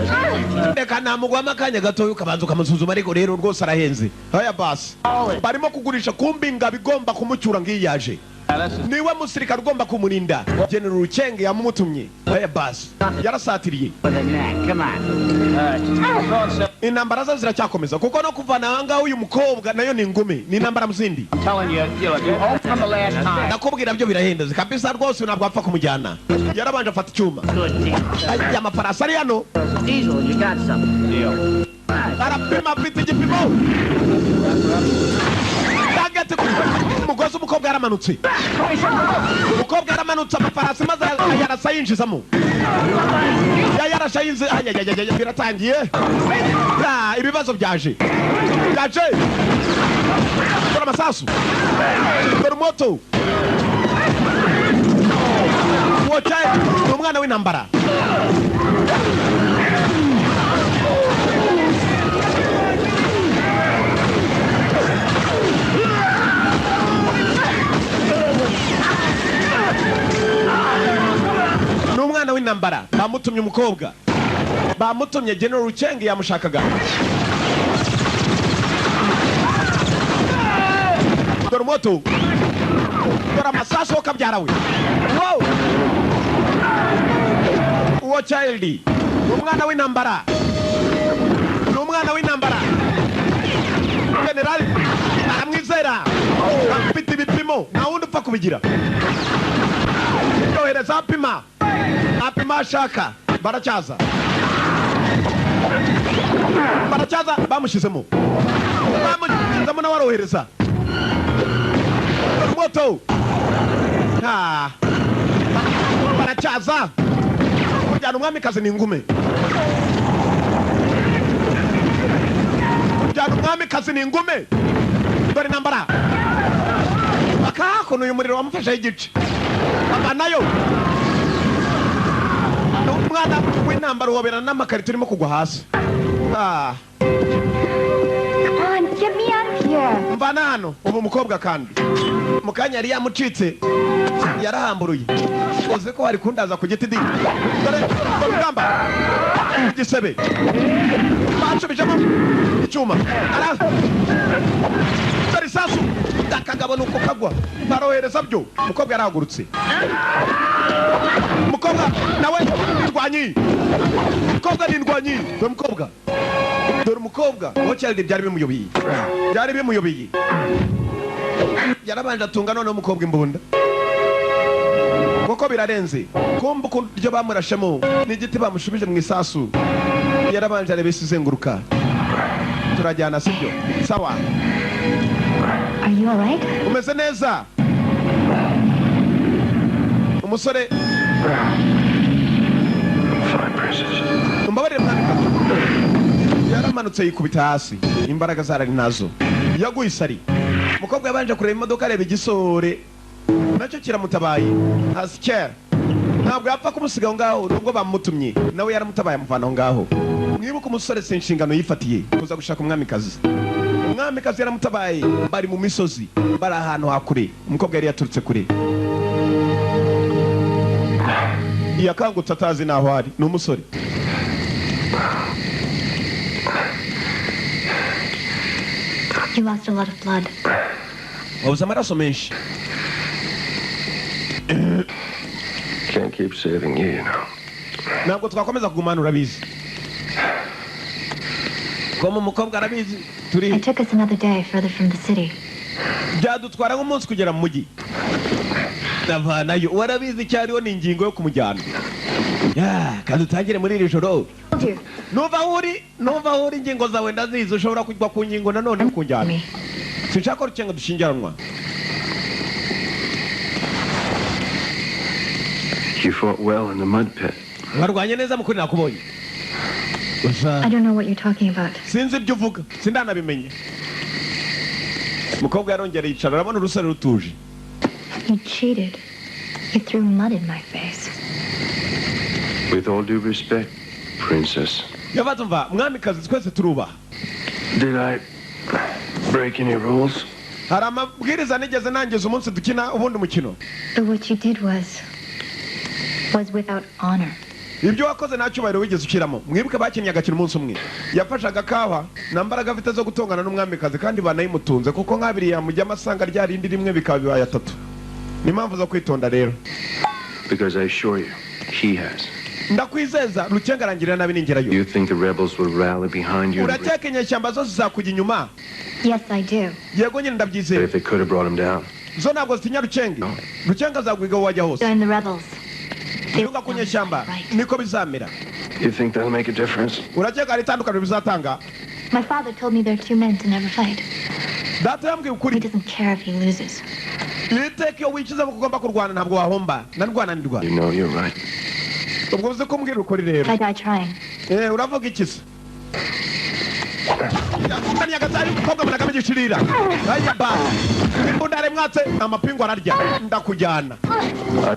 Ndeka namugwama akanya gato ukabanza ukamusuzuma ariko rero rwose arahenze. Haya basi. Barimo kugurisha kumbinga bigomba kumucyura ngiyaje. Niwe musirikare ugomba kumurinda. General Uchenge yamumutumye. Haya basi. Yarasatiriye. Intambara zo ziracyakomeza kuko no kuvana hanga uyu mukobwa nayo ni ngume. Ni intambara muzindi. Nakubwira byo birahenze kabisa rwose ntabwo apfa kumujyana. Yarabanje afata icyuma. Aya mafarasi ari hano. Diesel, you got something. Deal. Arapima afite igipimo. Tagate umugozi umukobwa yaramanutse. Umukobwa yaramanutse amafarasi maze yarasa yinjizamo. Yarashayinze biratangiye. Ibibazo byaje. Kora amasasu. Kora moto. Wochaye umwana w'intambara. N'umwana w'intambara bamutumye umukobwa. Bamutumye General Uchenge yamushakaga. Dore moto. Dore amasasu kabyara we. Wow. Uwo child. Umwana w'intambara. N'umwana w'intambara. General amwizera. Afite ibipimo na wundi upfa kubigira. Yohereza apima. Apima ashaka. Baracyaza bamushyizemo n'abarohereza moto baracyaza kujyana umwamikazi ni ingume. Kujyana umwamikazi ni ingume. Dore intambara bakahakuno uyu muriro wamufasheho igice nayo umwana w'intambara uhoberana n'amakarito urimo kugwa hasi. Get me out of here. Mvana hano ubu umukobwa kandi mukanya yari yamucitse yarahamburuye. Uzi ko hari kundaza ku giti dingi. Dore urugamba igisebe bacubijemo icyuma dore isasu dakagabo nuko kagwa barohereza byo. Umukobwa yarahagurutse. Umukobwa nawe ndwanyi. Umukobwa ni ndwanyi. Dore umukobwa. Dore umukobwa wocyalide byari bimuyobeye. Yarabanje atunga none umukobwa imbunda. Kuko birarenze. Kumba kuryo bamurashemo n'igiti bamushubije mu isasu. Yarabanje arebese izenguruka. Turajyana sibyo. Sawa. Are you all right? Umeze neza. Umusore umbabarire mwana. Yaramanutse yikubita hasi. Imbaraga zarari nazo. Yaguye isari. Umukobwa yabanje kureba imodoka areba igisore. Nacyo kiramutabaye. Asikera. Ntabwo yapfa kumusiga ngaho nubwo bamutumye. Nawe yaramutabaye amuvana ngaho. Mwibuka umusore se inshingano yifatiye kuza gushaka umwamikazi. Umwamikazi yaramutabaye bari mu misozi. Bari ahantu hakure. Umukobwa yari yaturutse kure. Yakangutse atazi naho ari. Ni umusore. You lost a lot of blood. wabuze amaraso menshi. Can't keep saving you, you know. Ntabwo twakomeza kugumana urabizi. Como umukobwa arabizi turi. It took us another day further from the city. Byadutwara nk'umunsi kugera mu mujyi. Navanayo warabizi cyariho ni ingingo yo kumujyana. Kandi utangire muri iri joro. Nuva uri ingingo zawe ndazizi ushobora kujya ku ngingo nanone kunjyana. Sinshaka ko rucenga dushingiranwa. You fought well in the mud pit. Warwanye neza mukuri nakubonye. I don't know what you're talking about. Sinzi ibyo uvuga sindanabimenye. Mukobwa yarongera yicara arabona urusare rutuje. You cheated. You threw mud in my face. With all due respect, princess. Yabatumva mwamikazi twese turuba. Did I break any rules? Hari amabwiriza nigeze nangiza umunsi dukina ubundi mukino. But what you did was without honor. Ibyo wakoze nta cyubahiro wigeze ukiramo. Mwibuke bakinnye agakina umunsi umwe. Yafashaga kawa na mbaraga afite zo gutongana n'umwamikazi kandi banayimutunze kuko nkabiri yamujya amasanga ryarindi rimwe bikaba bibaye atatu. Ni impamvu zo kwitonda rero. Because I assure you, he has. Ndakwizeza rucenga arangirira nabi ningerayo. You think the rebels will rally behind you? Urateka inyeshyamba zose zakujya inyuma. Yes, I do. Yego nyine ndabyizeye. If they could have brought him down. Zo ntabwo zitinya rucenge. Rucenga azagwiga wajya hose. Join the rebels. Yuga kunyeshyamba niko bizamera. You think that'll make a difference? Urakeka ari tandukano bizatanga. My father told me there are two men to never fight. Data yambwiye He ukuri. doesn't care if he loses. Iteka iyo wikiza kugomba kurwana ntabwo wahomba. Narwananirwa. You know you're right. Ubwo uzi ko mbwira ukuri rero. I die trying. Uravuga iki se? Ndani agatari umukobwa munagame gishirira. Aya ba. Imbundare mwatse amapingo ararya.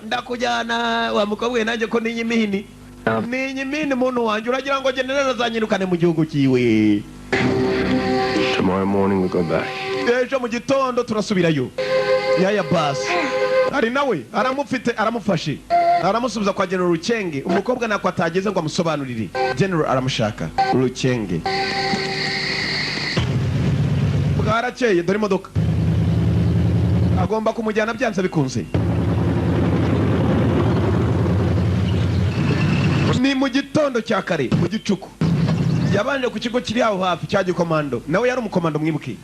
Ndakujyana wa mukobwa nanjye ko ninyi mihini. Ninyi mihini muntu wanje uragira ngo general azanyirukane mu gihugu kiwe. Tomorrow morning we'll go back. Ejo mu gitondo turasubirayo. Yaya bas. Ari nawe aramufashe. Aramusubiza kwa General Rucenge. Umukobwa nako atageze ngo amusobanurire. General aramushaka. Rucenge. Bwarakeye dore imodoka. Agomba kumujyana byanze bikunze. Ni mu gitondo cya kare mu gicuku. Yabanje ku kigo kiri aho hafi cya gikomando. Nawe yari umukomando mwibuke.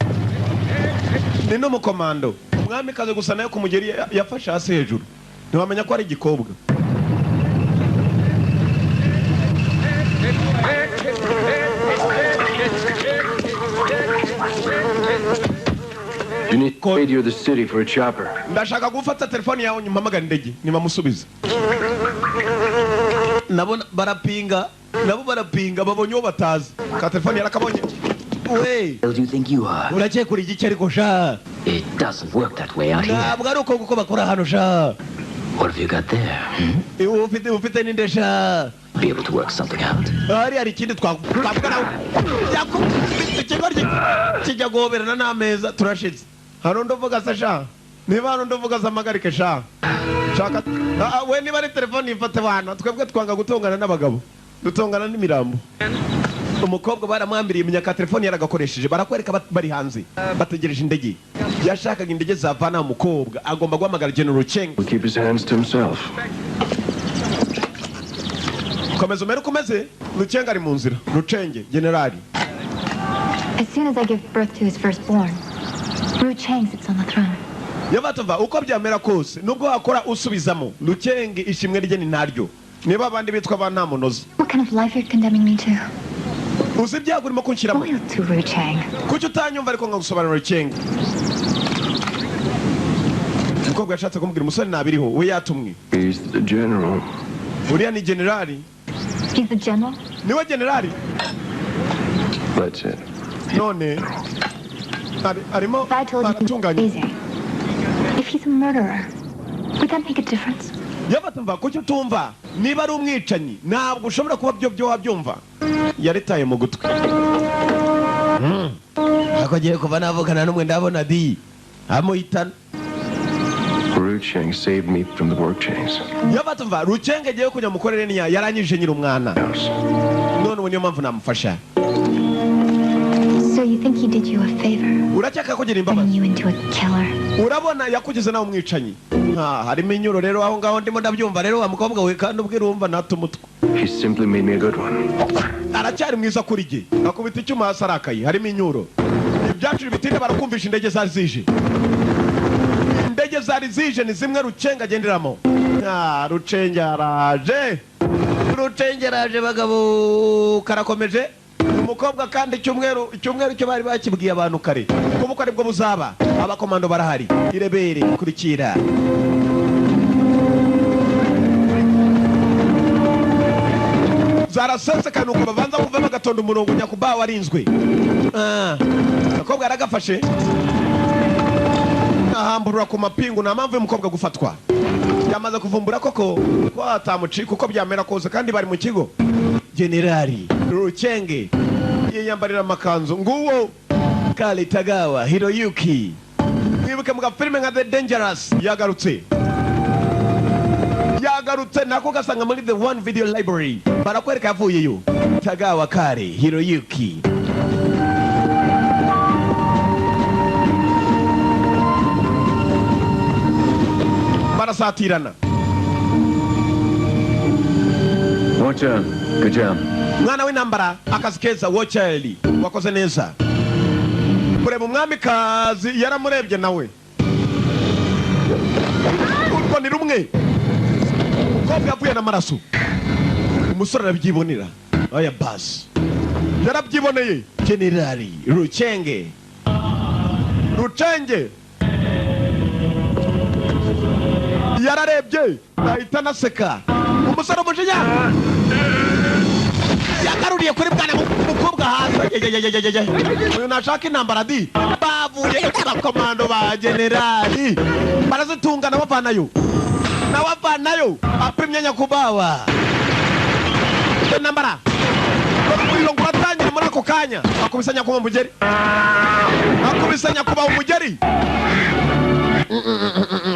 Ni no mukomando. Umwami kaze gusa nayo kumugeri yafashe hasi hejuru. Ntiwamenya ko ari igikobwa. You need to radio the city for a chopper. Ndashaka gufata telefone yawe nyumpamagara indege nibamusubiza. Nabo barapinga babonye batazi. Ka telefone yarakabonye. We. Who do you think you are? Uragiye kuri iki ariko sha. It doesn't work that way out here. Ntabwo ari uko guko bakora hano sha. What have you got there? Ufite ninde sha. Be able to work something out. Hari ikindi twavuga nawe. Kijya goberana n'ameza turashize. Hano ndovuga sa sha. Niba hano ndovuga za magarike sha. Shaka we niba ari telefone ifate bana twebwe twanga gutongana n'abagabo. Dutongana n'imirambo. Umukobwa baramwambiriye imyaka telefone yaragakoresheje barakwereka bari hanze bategereje indege. Yashakaga indege zavana umukobwa agomba guhamagara General Rucenge. We'll keep his hands to himself. Komeza umere kumeze Rucenge ari mu nzira. Rucenge generali. As soon as I give birth to his firstborn, Rucenge sits on the throne. Yabatova uko byamera kose nubwo wakora usubizamo Rucenge ishimwe rye ni naryo. Niba abandi bitwa bana munozi. What kind of life you're condemning me to? Uzi byago urimo kunshiramo. Loyal to Rucenge. Kuki utanyumva ariko ngagusobanura Rucenge. Umukobwa yashatse kumubwira umusore nabiriho we yatumwe. He's the general. Uriya ni generali. He's the general? Niwe generali. That's it. None arimo If I told you he was aratunganya. crazy, if he's a murderer, would that make a difference? Yabatumva kuki utumva niba ari umwicanyi ntabwo ushobora kuba byo wabyumva. Yaritaye mu gutwi. Akagiye kuva navugana n'umwe ndabona di amuhitana. Rucenge saved me from the work chains. Yabatumva Rucenge agiye kujya mukorere niya yaranyije nyiri umwana. None ubu niyo mpamvu namufasha. So you think he did you a favor, Uracyaka kugira turning imbabazi. you into a killer? Urabona yakugize nawe umwicanyi. Harimo inyuro rero aho ngaho ndimo ndabyumva rero wa mukobwa we kandi ubwira urumva natumutwe. He simply made me a good one. Aracyari mwiza kuri jye. Akubita icyuma hasi arakaye. Harimo inyuro. Ibyacu bitinde barakumvisha indege zari zije. Indege zari zije ni zimwe Rucenga agenderamo. Rucenga araje. Rucenga araje bagabo karakomeje. Umukobwa kandi icyumweru cyo bari bakibwiye abantu kare. Kuko ari bwo buzaba. Abakomando barahari. Irebere kurikira. Zarasese kanuko babanza kuva bagatonda umurongo nyakuba warinzwe. Umukobwa yaragafashe. Ahamburura ku mapingu na mpamvu y'umukobwa gufatwa. Yamaze kuvumbura koko ko atamuci kuko byamera kose kandi bari mu kigo. Generali Rucenge yiyambarira amakanzu nguwo Kale Tagawa Hiroyuki. Mwibuke mu gafilme nka The Dangerous yagarutse nako gasanga muri The One Video Library barakwereka yavuyeyo. Tagawa Kale Hiroyuki. Barasatirana. Watch out. Good job. Mwana w'intambara akazi keza Wocheli wakoze neza. Kureba umwamikazi yaramurebye nawe. Urwo ni rumwe. Umukobwa yavuye n'amaraso. Umusore arabyibonera. Oya basi. Yarabyiboneye. Generali Rucenge. Yararebye. Ahita anaseka. Umusore umujinya. Yagaruriye kuri bwana mukobwa hasi. Uyu nashaka intambara di. Bavuye abakomando ba generali. Barazitunga n'abavanayo. Apimye nyakubawa. Intambara. Umuriro nguratangira muri ako kanya. Akubisanya kuba umugeri.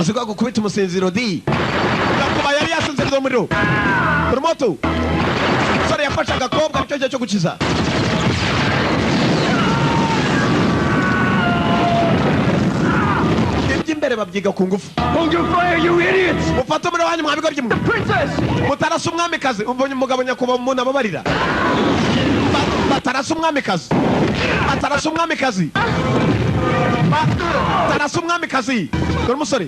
Usiga gukubita umusinziro di. Yakuba yari yasinziriza umuriro. Promoto. Sore yafashe agakobwa nicyo gihe cyo gukiza. Iby'imbere babyiga ku ngufu. Hold your fire, you idiots! Mufata umuriro wanyu mwabigo by'imwe. Princess! Mutarasa umwamikazi. Umbonye umugabo nyakuba umuntu ababarira. Batarasa umwamikazi. Dore umusore.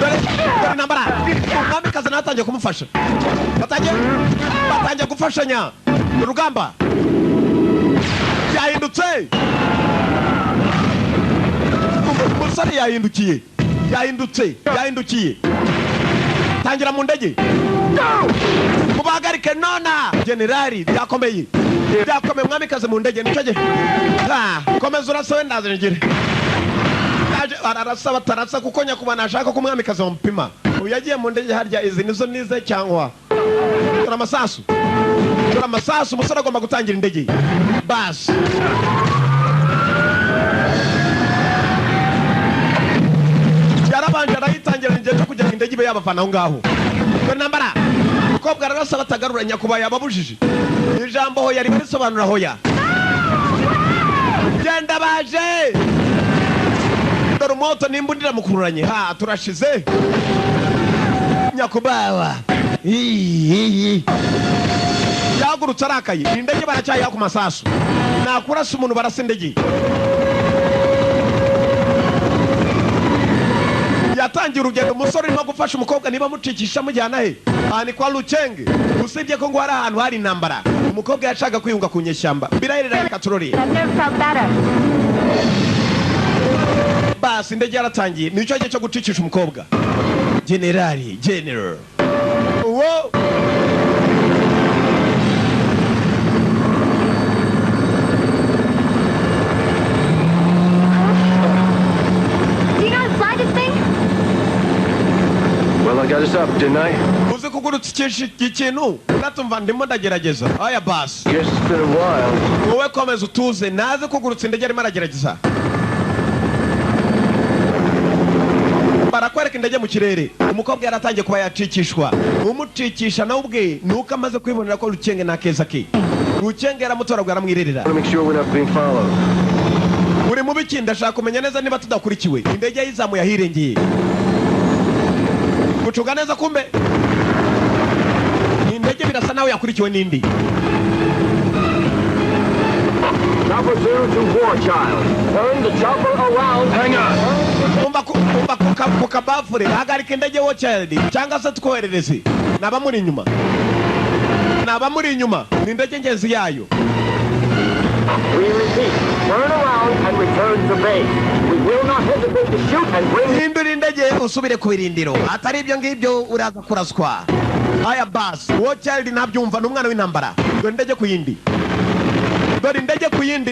Dore intambara. Umwamikazi natangiye kumufasha. Batangiye gufashanya. Urugamba. Yahindutse. Umusore yahindukiye. Tangira mu ndege. Mubagarike nona. Generali byakomeye. Umwamikazi mu ndege nicyo gihe. Komeza urasawe ndazengere. Ararasa batarasa kuko nyakuba nashaka ko umwamikazi bampima. Ubu yagiye mu ndege harya izi nizo nize cyangwa. Tura amasasu umusore agomba gutangira indege. Bas. Yarabanje arayitangira indege cyo kugira indege ibe yabavana aho ngaho. Intambara. Umukobwa ararasa batagarura nyakuba yababujije. Ijambo hoya risobanura hoya. Genda baje. Dore moto nimbundira mukururanye. Turashize. Nyakubawa. Yagurutse arakaye. Indege baracyayiha ku masasu. Nakurasa umuntu barasa indege. Yatangiye urugendo umusore urimo gufasha umukobwa niba mucikisha mujyana he. Ni kwa Rucenge. Usibye ko ngo hari ahantu hari intambara. Umukobwa yashaka kwiyunga ku nyeshyamba. Birahirira reka turori. Basi indege yaratangiye. Nicyo gihe cyo gucikisha umukobwa. General. Wo. Well, I got us up, didn't I? Uzi kugurutse ikintu uratumva ndimo ndagerageza. Oya basi. Guess it's been a while. Wowe komeza utuze naze kugurutse indege arimo aragerageza. Barakwereka indege mu kirere. Umukobwa yaratangiye kuba yacikishwa. Umucikisha nawe ubwe nuko amaze kwibonera ko Rucenge na keza ke. Rucenge yaramutoragura aramwirerera. I want to make sure we're not being followed. Uri mu biki ndashaka kumenya neza niba tudakurikiwe. Indege yizamuye ahirengeye. Gucuga neza kumbe. Indege birasa nawe yakurikiwe n'indi. Chopper 2 to War Child. Turn the chopper around. Hang on. Umba kukabafure hagarika indege War Child cyangwa se twoherereze. Naba muri inyuma. Ni indege ngenzi yayo. We repeat, turn around and return to base. We will not hesitate to shoot and bring... Hindura indege usubire ku birindiro. Atari ibyo ngibyo uraza kuraswa. Aya bas, War Child ntabyumva n'umwana w'intambara. Dore indege ku yindi.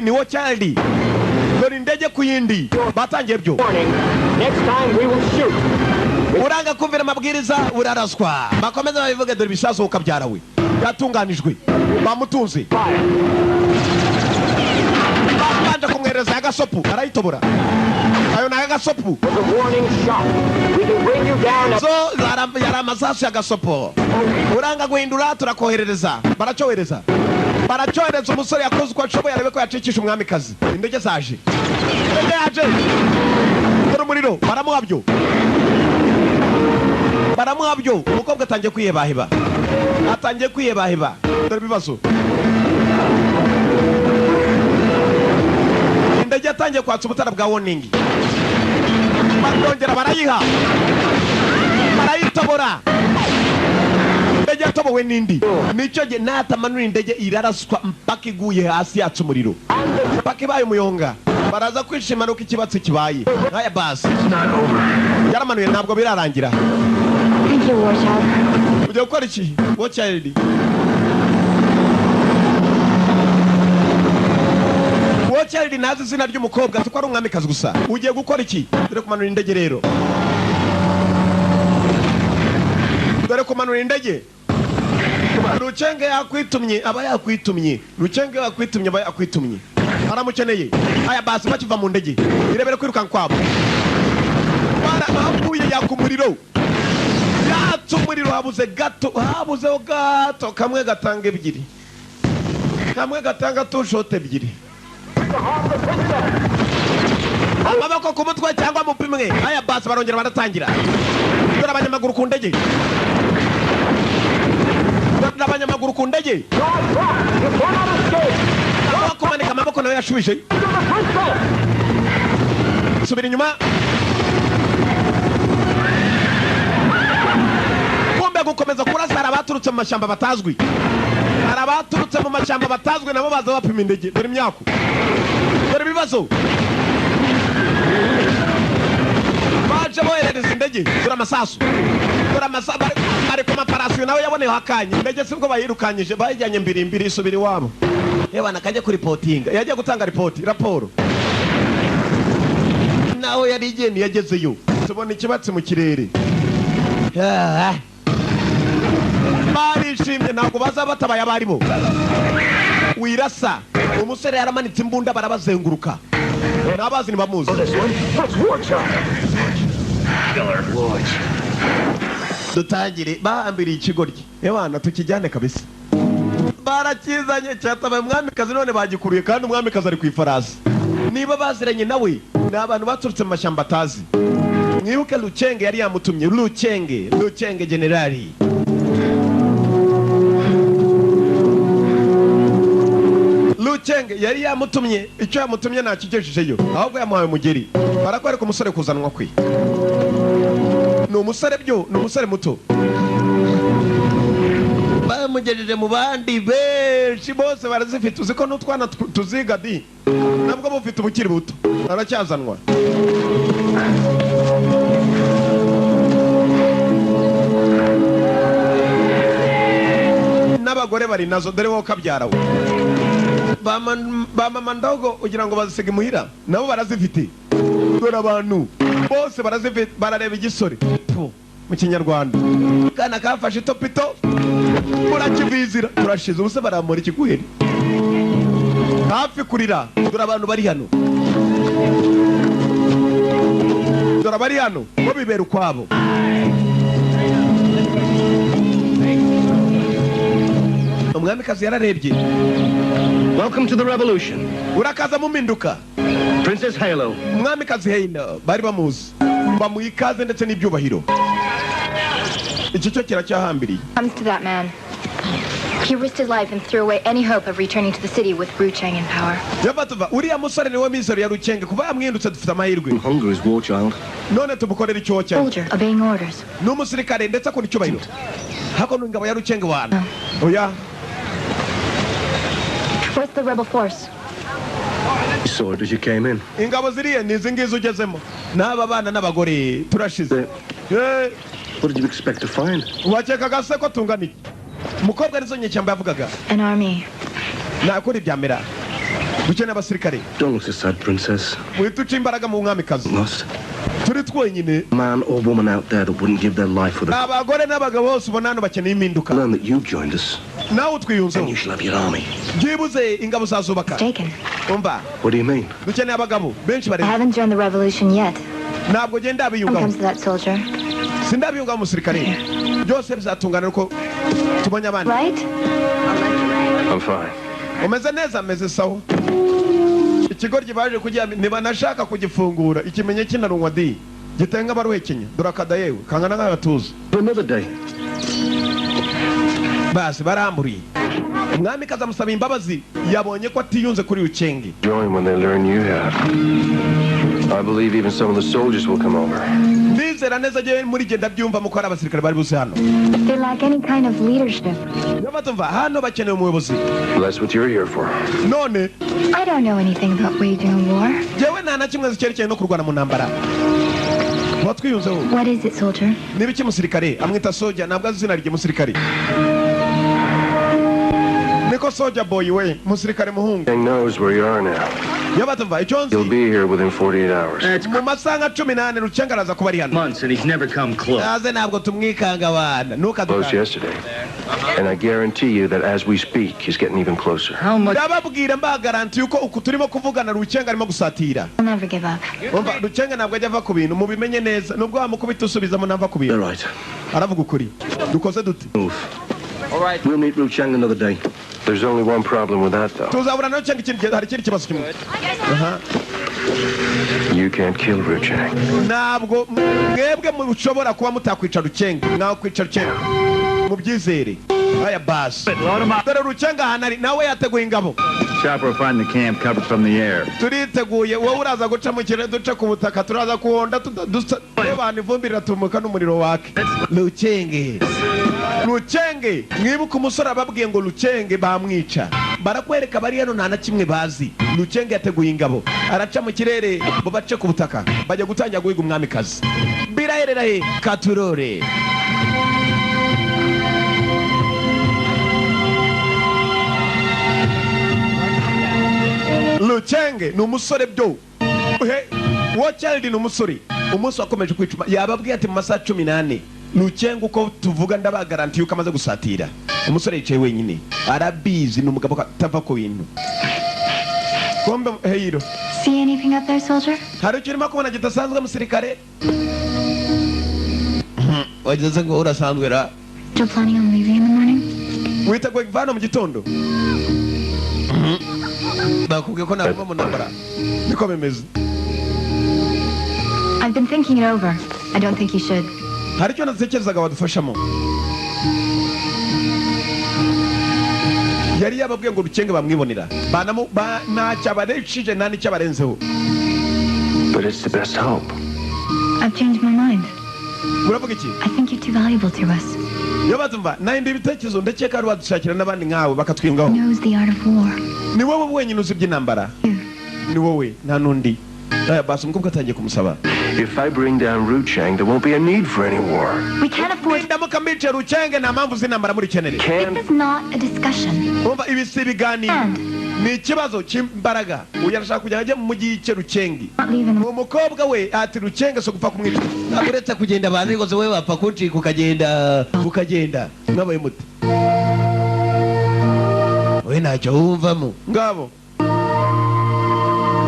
Ni War Child. Dore indege ku yindi. Batangiye byo. Next time we will shoot. Uranga kumvira amabwiriza uraraswa. Bakomeza babivuge dore bisazo ukabyara we. Yatunganijwe. Bamutunze. Banje kumwereza agasopu arayitobora. Ayo na agasopu. The warning shot. We can bring you down. So yara amasasu y'agasopo. Uranga guhindura turakoherereza. Baracohereza umusore yakoze uko ashoboye arebe ko yacikisha umwamikazi. Indege zaje. Dore umuriro baramuhabyo. Umukobwa atangiye kwiyebaheba. Dore ibibazo. Indege yatangiye kwatsa ubutara bwa warning. Barongera barayitobora. Indege yatobowe n'indi. Nicyo gihe natamanura indege iraraswa mpaka iguye hasi yatsa umuriro. Mpaka ibaye umuyonga. Baraza kwishimana uko ikibatsi kibaye. Nkaya basi. Yaramanuye ntabwo birarangira. Thank you, War Child. Ugiye gukora iki? War Child. War Child nazi izina ry'umukobwa tuko ari umwamikazi gusa. Ugiye gukora iki? Dore kumanura indege rero. Rucenge yakwitumye aba yakwitumye. Aramukeneye. Aya basi bakiva mu ndege. Irebere kwiruka kwabo. Barahabuye yakumuriro. Umuriro habuzeho gato kamwe gatanga ebyiri. Kamwe gatanga tushote ebyiri. Amaboko ku mutwe cyangwa mupimwe. Aya basi barongera baratangira. Dore abanyamaguru ku ndege. Kumanika amaboko nawe yashubije. Subira inyuma. Gukomeza kurasa arabaturutse mu mashyamba batazwi. Nabo baza bapima indege. Dore imyako. Dore ibibazo. Baje boherereza indege. Dore amasasu. Bari ku maparasiyo nawe yaboneyeho akanya. Indege sibwo bayirukanyije bayijyanye mbiri isubira iwabo. Yewe nakajya kuri reporting. Yagiye gutanga raporo. Naho yari igeni yagezeyo. Tubona ikibatsi mu kirere. Barishimye ntabwo baza batabaye abari bo. Wirasa umusore yaramanitse imbunda barabazenguruka. Nabazi ni bamuzi. Dutangire bahambiriye ikigoryi. Ebana tukijyane kabisa. Barakizanye cyatabaye umwamikazi none bagikuruye kandi umwamikazi ari ku ifarasi. Niba baziranye nawe ni abantu baturutse mu mashyamba atazi. Mwibuke Rucenge yari yamutumye. Rucenge generali. Rucenge yari yamutumye. Icyo yamutumye ntakigejejeyo ahubwo yamuhaye umugeri. Barakwereka umusore kuzanwa kwe. Ni umusore muto. Bamugejeje mu bandi benshi bose barazifite. Uziko n'utwana tuziga di nabwo bufite ubukiri buto. Aracyazanwa. N'abagore bari nazo dore wo kabyara we. Ba mama ndogo ugira ngo bazisiga imuhira nabo barazifite. Dore abantu bose barazifite barareba igisore mu Kinyarwanda. Kana kafashe topito murakivizira turashize ubuse baramura ikiguheri. Hafi kurira. Dore abantu bari hano. Bo bibera ukwabo. umwamikazi yararebye. Welcome to the revolution. Urakaza mu mpinduka. Princess Halo. Umwamikazi Halo bari bamuzi. Bamuha ikaze ndetse n'ibyubahiro. Iki cyo kiracyahambiriye. Comes to that man. He risked his life and threw away any hope of returning to the city with Wu Cheng in power. Yabatuva uriya musore niwe mizero ya Ruchenge kuba amwindutse dufite amahirwe. Hunger is war child. None tumukorera icyo cyane. Soldier, obeying orders. N'umusirikare ndetse akora icyubahiro. Hako n'ingabo ya Ruchenge wana. Oya. Where's the rebel force? You saw it as you came in. Ingabo ziriye ni zingizo ugezemo. N'aba bana n'abagore turashize. What did you expect to find? Wachekaga se ko tungana iki? Mukobwa arizo nyeshyamba yavugaga. An army. Nakora ibyamera. Dukeneye abasirikare. Don't look so sad, princess. Wituca imbaraga mu mwamikazi. Lost. Turi twenyine. Man or woman out there that wouldn't give their life for the... Abagore n'abagabo bose ubona hano bakeneye impinduka. Learn that you joined us. Nawe twiyunze. And you shall have your army. Byibuze ingabo zazubaka. Taken. Umva. What do you mean? Dukeneye abagabo benshi I bari. haven't joined the revolution yet. Ntabwo genda When abiyungaho. comes to that soldier. Sindabiyungaho umusirikare. Byose bizatungana uko tubonye abandi. Right? I'm fine. Umeze neza ameze sawa. Ikigoryi baje kugira ntibanashaka kugifungura ikimenye kinarunwa di. Gitenga baruhekenya. Durakada yewe kangana nk'agatuza. Another day. Basi baramburiye. Umwami kazamusaba imbabazi yabonye ko atiyunze kuri Ruchenge. Join when they learn you have. I believe even some of the soldiers will come over. Ndizera neza je muri genda byumva muko ari abasirikare bari buse hano. They lack any kind of leadership. Yabatumva hano bakeneye umuyobozi. That's what you're here for. None I don't know anything about waging a war. jewe nta na kimwe zikerekeye no kurwana mu ntambara. Watwiyunzeho. What is it, soldier? Nibiki musirikare amwita soja nabwo azina rye musirikare. Niko soja boy we musirikare muhungu. King knows where you are now. Yabatumva icyonzi. He'll be here within 48 hours. Mu masaha 18 Ruchenge araza kuba ari hano. Months and he's never come close. Aze ntabwo tumwikanga bana. Close yesterday. And I guarantee you that as we speak, he's getting even closer. How much? Ndababwira mba garanti yuko uku turimo kuvugana Ruchenge arimo gusatira. I'll never give up. Umva Ruchenge ntabwo ajya ava ku bintu mubimenye neza nubwo wamukubita usubizamo nava ku bintu. They're right. Aravuga ukuri. Dukoze duti. Move. All right. We'll meet Wu Cheng another day. There's only one problem with that, though. Tuzabura no Ruchenge hari ikindi kibazo kimwe. You can't kill Wu Cheng. Ntabwo mwebwe mushobora kuba mutakwica Ruchenge nawe kwica Ruchenge mu byizere. Aya basi. Dore Ruchenge ahanari nawe yateguye ingabo. Chopper will find the camp covered from the air. Turiteguye wowe uraza guca mu kirere duce ku butaka turaza kuhonda abantu ivumbi riratumuka n'umuriro wake. Ruchenge mwibuka umusore ababwiye ngo Ruchenge bamwica barakwereka bari hano nta na kimwe bazi. Ruchenge yateguye ingabo araca mu kirere bo bace ku butaka bajya gutangira guhiga umwamikazi. Biraherera he katurore. Ruchenge ni umusore byo Child ni umusore umunsi wakomeje kwicuma yababwiye ati mu masaha 18 Ruchenge uko tuvuga ndabagaranti yuko amaze gusatira. Umusore yicaye wenyine arabizi ni umugabo atava ku bintu. Kombe hero. See anything up there, soldier? Hari kirimo kubona gidasanzwe musirikare. Wageze ngo urasanzwe ra. Still planning on leaving in the morning? Witeguye kuvana mu gitondo. Bakubwiye ko ntabwo mu ntambara. Niko bimeze. I've been thinking it over. I don't think you should. Hari icyo natekerezaga wadufashamo. Yari yababwiye ngo Ruchenge bamwibonera. Ntacyo abareshije nta n'icyo abarenzeho. But it's the best hope. I've changed my mind. Uravuga iki? I think you're too valuable to us. Yo batumva nahinda ibitekerezo ndakeka ari wadushakira n'abandi nkawe bakatwingaho. Knows the art of war. Ni wowe wenyine uzi iby'intambara. Ni wowe nta nundi. Basi umukobwa atangiye kumusaba. If I bring down Wu Cheng, there won't be a need for any war. We can't afford. Ndamuka mbice Ruchenge nta mpamvu z'intambara muri kenere. This is not a discussion. Umva ibi si ibiganiro. Ni ikibazo cy'imbaraga. Uyarashaka kujya ajya mu gice Ruchenge. Umukobwa we ati Ruchenge so gupfa kumwica. Uretse kugenda abantu ngo wowe wapfa kucika ukagenda. Mwabaye muti. We ntacyo wumvamo. Ngabo.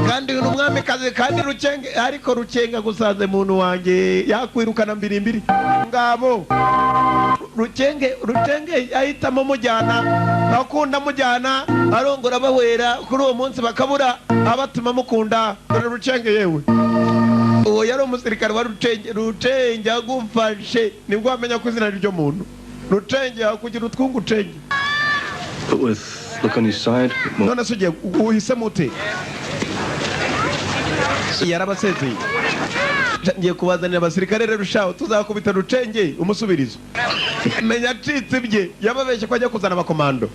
Kandi uyu mwamikazi kandi Ruchenge ariko Ruchenge gusanze muntu wanjye yakwirukana mbirimbiri. Ngabo. Ruchenge ahitamo mujyana akunda mujyana arongora bahwera kuri uwo munsi bakabura abatuma mukunda dore Rucenge yewe uwo yari umusirikare wa Rucenge agufashe nibwo wamenya ko izina ryo muntu Rucenge akugira utwungu Rucenge But with look on his side. none se ugiye uhise mute yarabasezeye ngiye kubazanira abasirikare rero ushaho tuzakubita Rucenge umusubirizo menya acitse ibye yababeshye ko ajya kuzana abakomando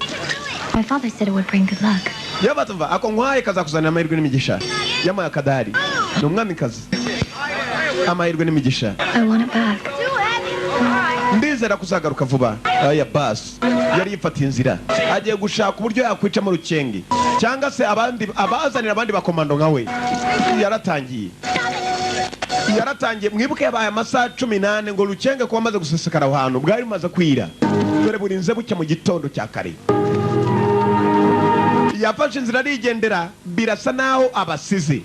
My father said it would bring good luck. yabatumva ako nkwaye kazakuzanira amahirwe n'imigisha yamuhaye akadari ni umwamikazi amahirwe n'imigisha I want it back. ndizera kuzagaruka vuba aya basi yari yifatiye inzira agiye gushaka uburyo yakwica mu Rucenge cyangwa se abazanira abandi bakomando nkawe yaratangiye mwibuke yabaye amasaha 18 ngo Rucenge kuba amaze gusesekara aho hantu bwari bumaze kwira dore burinze bucya mu gitondo cya kare yafashe inzira arigendera birasa naho abasize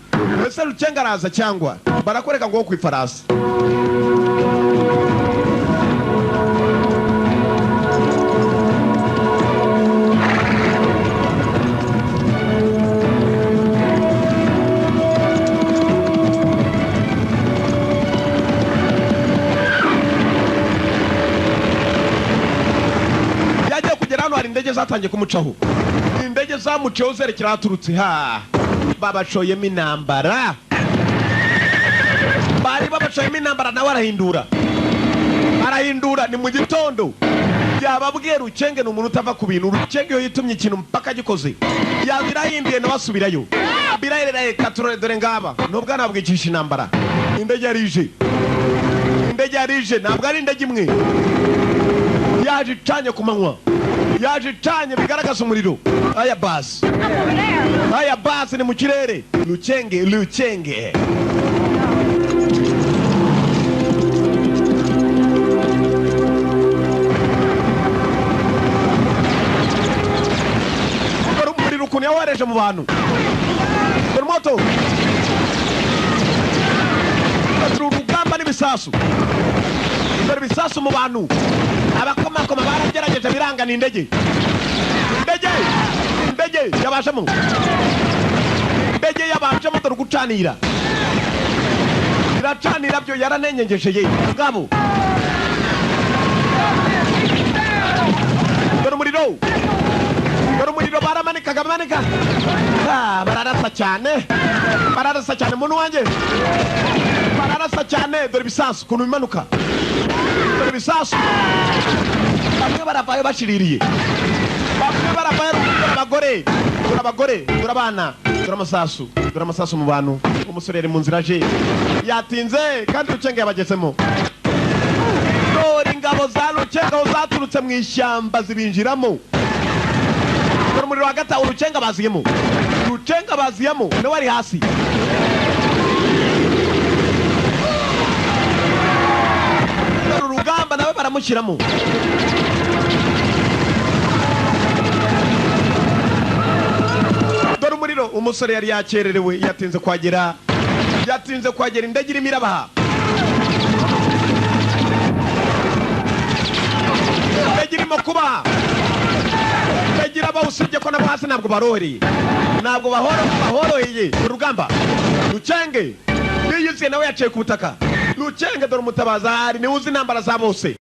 ese Rucenge araza cyangwa barakoreka ngo ku ifarasi indege zatangiye kumucaho indege zamuceho zerekera aturutse babashoyemo intambara bari babashoyemo intambara nawe arahindura ni mu gitondo yababwiye Rucenge ni umuntu utava ku bintu Rucenge yo yitumye ikintu mpaka gikoze yazirahinduye nawe asubirayo birahera katurore dore ngaba nubwo nabwicisha intambara indege yarije ntabwo ari indege imwe yaje icanye ku manywa yaje icanye bigaragaza umuriro aya basi ni mu kirere Rucenge umuriro ukuntu yawareje mu bantu dore moto urugamba n'ibisasu dore ibisasu mu bantu abakomakoma baragerageje birangana indege yabashemo dore gucanira iracanira byo yaranenyengeshe ngabo dore umuriro baramanika bararasa cyane muntu wanjye bararasa cyane dore ibisasu kuntu bimanuka dore ibisasu bamwe baravayo bashiririye dore abagore dore abana dore amasasu mu bantu umusore ari mu nzira aje yatinze kandi Rucenge yabagezemo dore ingabo za Rucenge zaturutse mu ishyamba zibinjiramo dore umuriro hagati aho Rucenge abaziyemo nawe ari hasi dore urugamba nawe baramushyiramo dore umuriro umusore yari yakererewe yatinze kwagera indege irimo irabaha indege irimo kubaha indege irabaha usibye ko nabo hasi ntabwo bahoroheye urugamba Rucenge yiyuzuye nawe yaciye ku butaka Rucenge dore umutabaza hari niwe uzi intambara za bose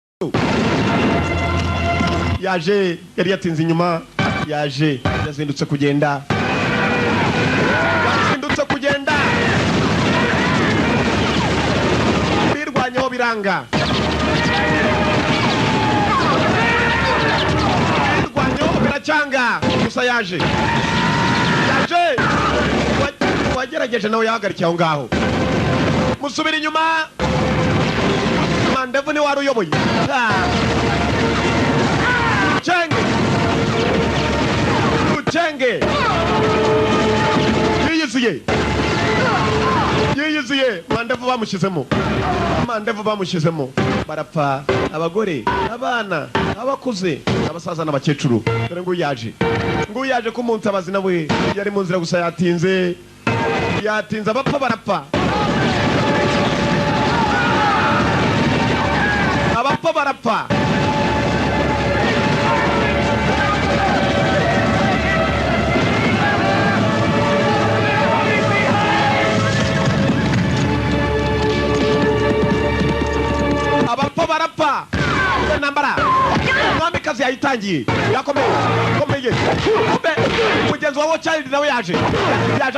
yaje yari yatinze inyuma yazindutse kugenda birwanyeho biranga biracanga gusa yaje wagerageje nawe yahagarikiye aho ngaho musubira inyuma Mandevu ni wari uyoboye Rucenge yiyuzuye Mandevu bamushyizemo barapfa abagore abana abakuze abasaza n'abakecuru dore ngo yaje ko umunsi nawe yari mu nzira gusa yatinze abapfa barapfa barapfa intambara umwamikazi yayitangiye yakomeye mugenzi wa Child nawe yaje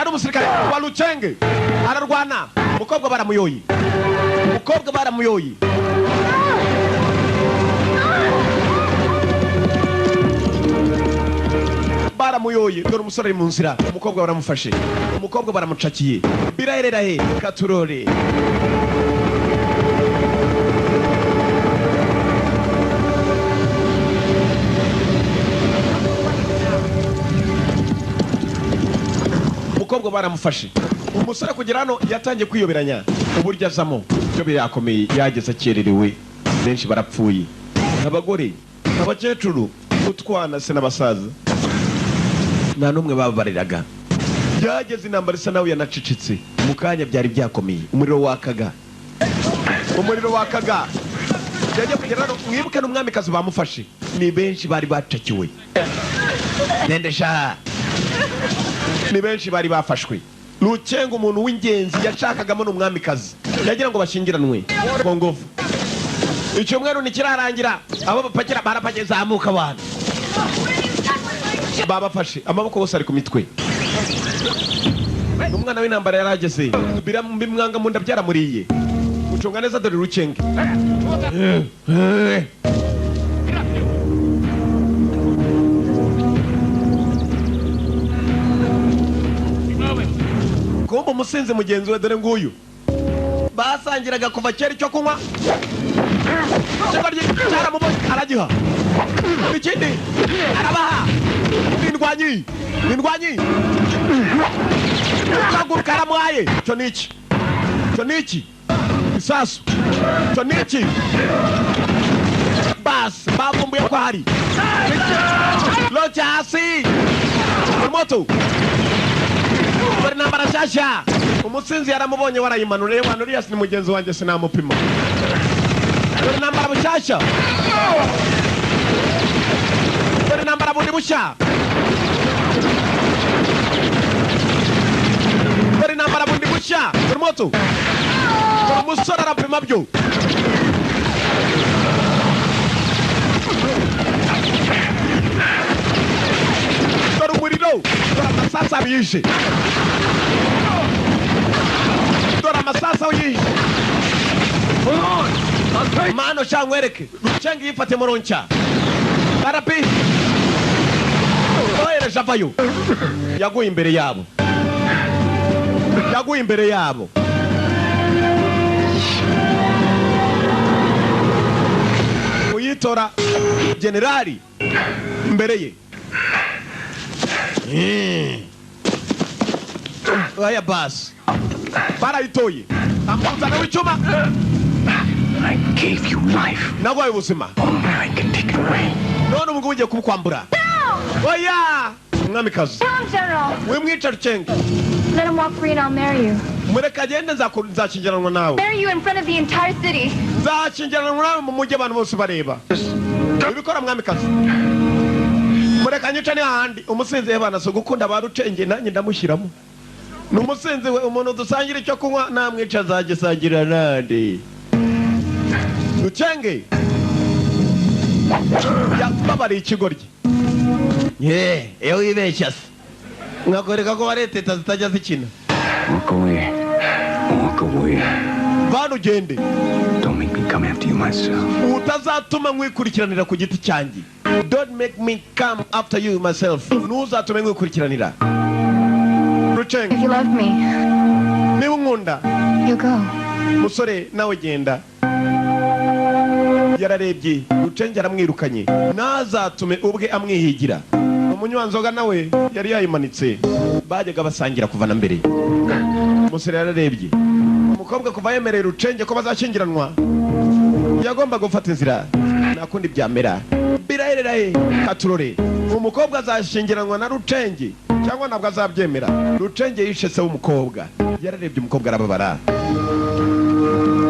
ari umusirikare wa Lucenge ararwana umukobwa baramuyoye dore umusore ari mu nzira umukobwa baramufashe umukobwa baramucakiye birahera he katurore umukobwa baramufashe umusore kugera hano yatangiye kwiyoberanya uburyo azamo byo birakomeye yageze akererewe benshi barapfuye abagore abakecuru utwana se n'abasaza nta n'umwe babariraga byageze intambara isa nawe yanacecetse mu kanya byari byakomeye umuriro wakaga yajya kugera hano mwibuke n'umwamikazi bamufashe ni benshi bari bacakiwe ndendesha ni benshi bari bafashwe Lucenge umuntu w'ingenzi yashakagamo n'umwamikazi yagira ngo bashyingiranwe ku ngufu icyumweru nikirarangira abo bapakira barapakira zamuka abantu babafashe amaboko bose ari ku mitwe n'umwana w'intambara yarageze bimwanga mu nda byaramuriye ucunga neza dore Lucenge kumba umusinzi mugenzi we dore nguyu basangiraga kuva kera icyo kunywa cyaramubonye aragiha ikindi arabaha n'indwanyi akaguru karamwaye cyo niki isasu cyo niki basi bavumbuye ko hari locha hasi moto bari nambara shasha umusinzi yaramubonye warayimanuriye wanuriye ni mugenzi wanjye sinamupima bari nambara bushasha bari nambara bundi busha bari nambara bundi busha bari moto umusore arapima byo dore umuriro dore amasasa biyishe dore amasasa yiyishe mano shangwereke Lucenge yifate muroncha barapi oyereje avayo yaguye imbere yabo uyitora generali mbere ye aya basi barayitoye amuzana w'icyuma I gave you life. nagwaye ubuzima I can take it away. none ubu ugiye kubukwambura oya umwamikazi wimwica Lucenge Let him walk free and I'll marry you. mureka agende nzakingiranwa nawe Marry you in front of the entire city. nzakingiranwa nawe mu mujyi abantu bose bareba ibikora mwamikazi mureka nyica ni hahandi umusinzi yabana so gukunda ba Lucenge nanjye ndamushyiramo ni umusinzi we umuntu dusangira icyo kunywa namwica azagisangira nande Lucenge yababariye ikigoryi iyo wibeshya se mwakwereka ko bare teta zitajya zikina Walk away. bana ugende. Don't make me come after you myself. utazatuma nkikurikiranira ku giti cyanjye. Don't make me come after you myself. ntuzatume nkikurikiranira. Lucenge, If you love me, niba unkunda you go. musore nawe genda. yararebye Lucenge aramwirukanye ntazatume ubwe amwihigira. umunywanzoga nawe yari yayimanitse bajyaga basangira kuva na mbere. umusore yararebye umukobwa kuva yemereye Lucenge ko bazashyingiranwa yagomba gufata inzira nakundi byamera birahererahe katurore. umukobwa azashyingiranwa na Lucenge cyangwa ntabwo azabyemera. Lucenge yishe se w'umukobwa. yararebye umukobwa arababara.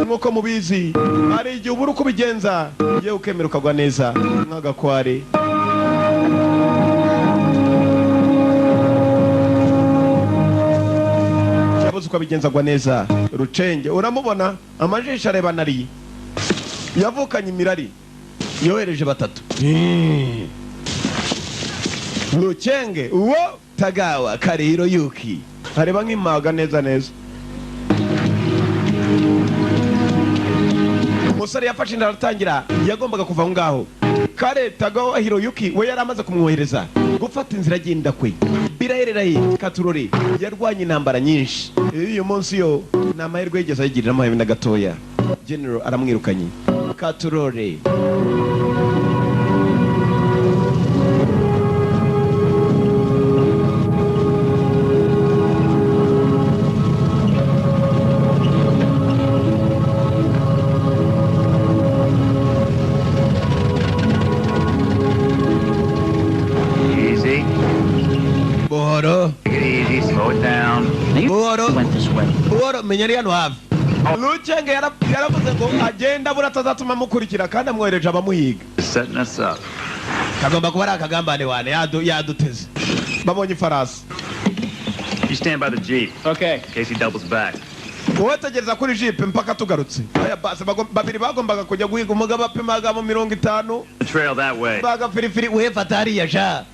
nk'uko mubizi hari igihe ubura uko ubigenza yewe ukemera ukagwa neza nk'agakware. yabuze uko abigenza agwa neza. Lucenge uramubona amajisho areba nari yavukanye imirari yohereje batatu Ruchenge uwo Tagawa kari Hiroyuki areba nk'impaga neza neza. Umusore yafashe inda aratangira yagombaga kuva ngaho. Kare Tagawa Hiroyuki we yari amaze kumwohereza gufata inzira agenda kwe. Birahereraye Katurore yarwanye intambara nyinshi. Uyu munsi yo ni amahirwe yigeze ayigirira amahirwe na gatoya. General aramwirukanye. Katurore menyari hano hafi. Ruchenge yaravuze ngo agenda buratazatuma mukurikira kandi amwohereje abamuhiga. Kagomba kuba ari akagambane wane yaduteze. Babonye ifarasi. You stand by the jeep. Okay. In case he doubles back. Wowe tegereza kuri jeep mpaka tugarutse. Aya base babiri bagombaga kujya guhiga umugabo apimaga mu 50. Trail that way. Baga firifiri uhefata hariya ja.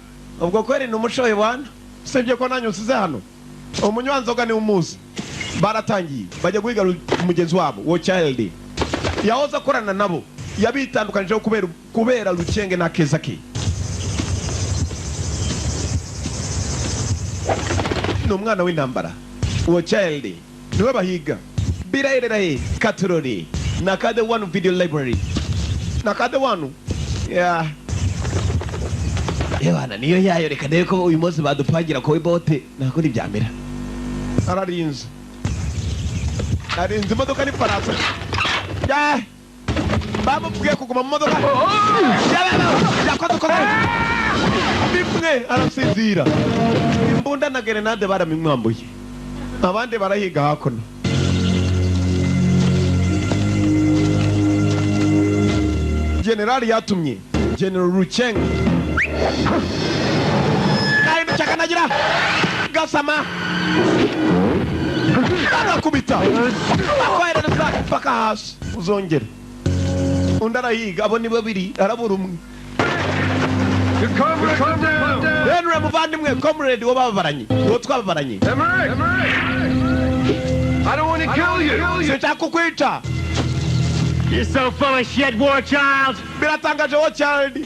Ubwo kweri ni umushoye wana. Sibye ko nanyusize hano. Umunywanzoga ni umuzi. Baratangiye bajya guhiga umugenzi wabo wo child yahoze akorana nabo yabitandukanije kubera Ruchenge na keza ke. No mwana w'intambara wo child niwe bahiga. Birahereraye Katurore na Kade One Video Library na Kade One Ewana niyo yayo reka dore ko uyu munsi badupangira ko ibote nako ni byamera. Ararinze imodoka ni farasa. Bamubwiye kuguma mu modoka. Yakoze bimwe arasinzira. Imbunda na grenade baramimwambuye. Abandi barahiga hakuno. General yatumye General Ruchenge kaino chakanagira gasama arakubita akwera na paka hasi uzongera undarahiga abo ni babiri arabura umwe. Henry muvandimwe comrade wababaranye wo twababaranye. I don't want to kill you. Sitakukwica. You're so full of shit, war child. Biratangaje war child.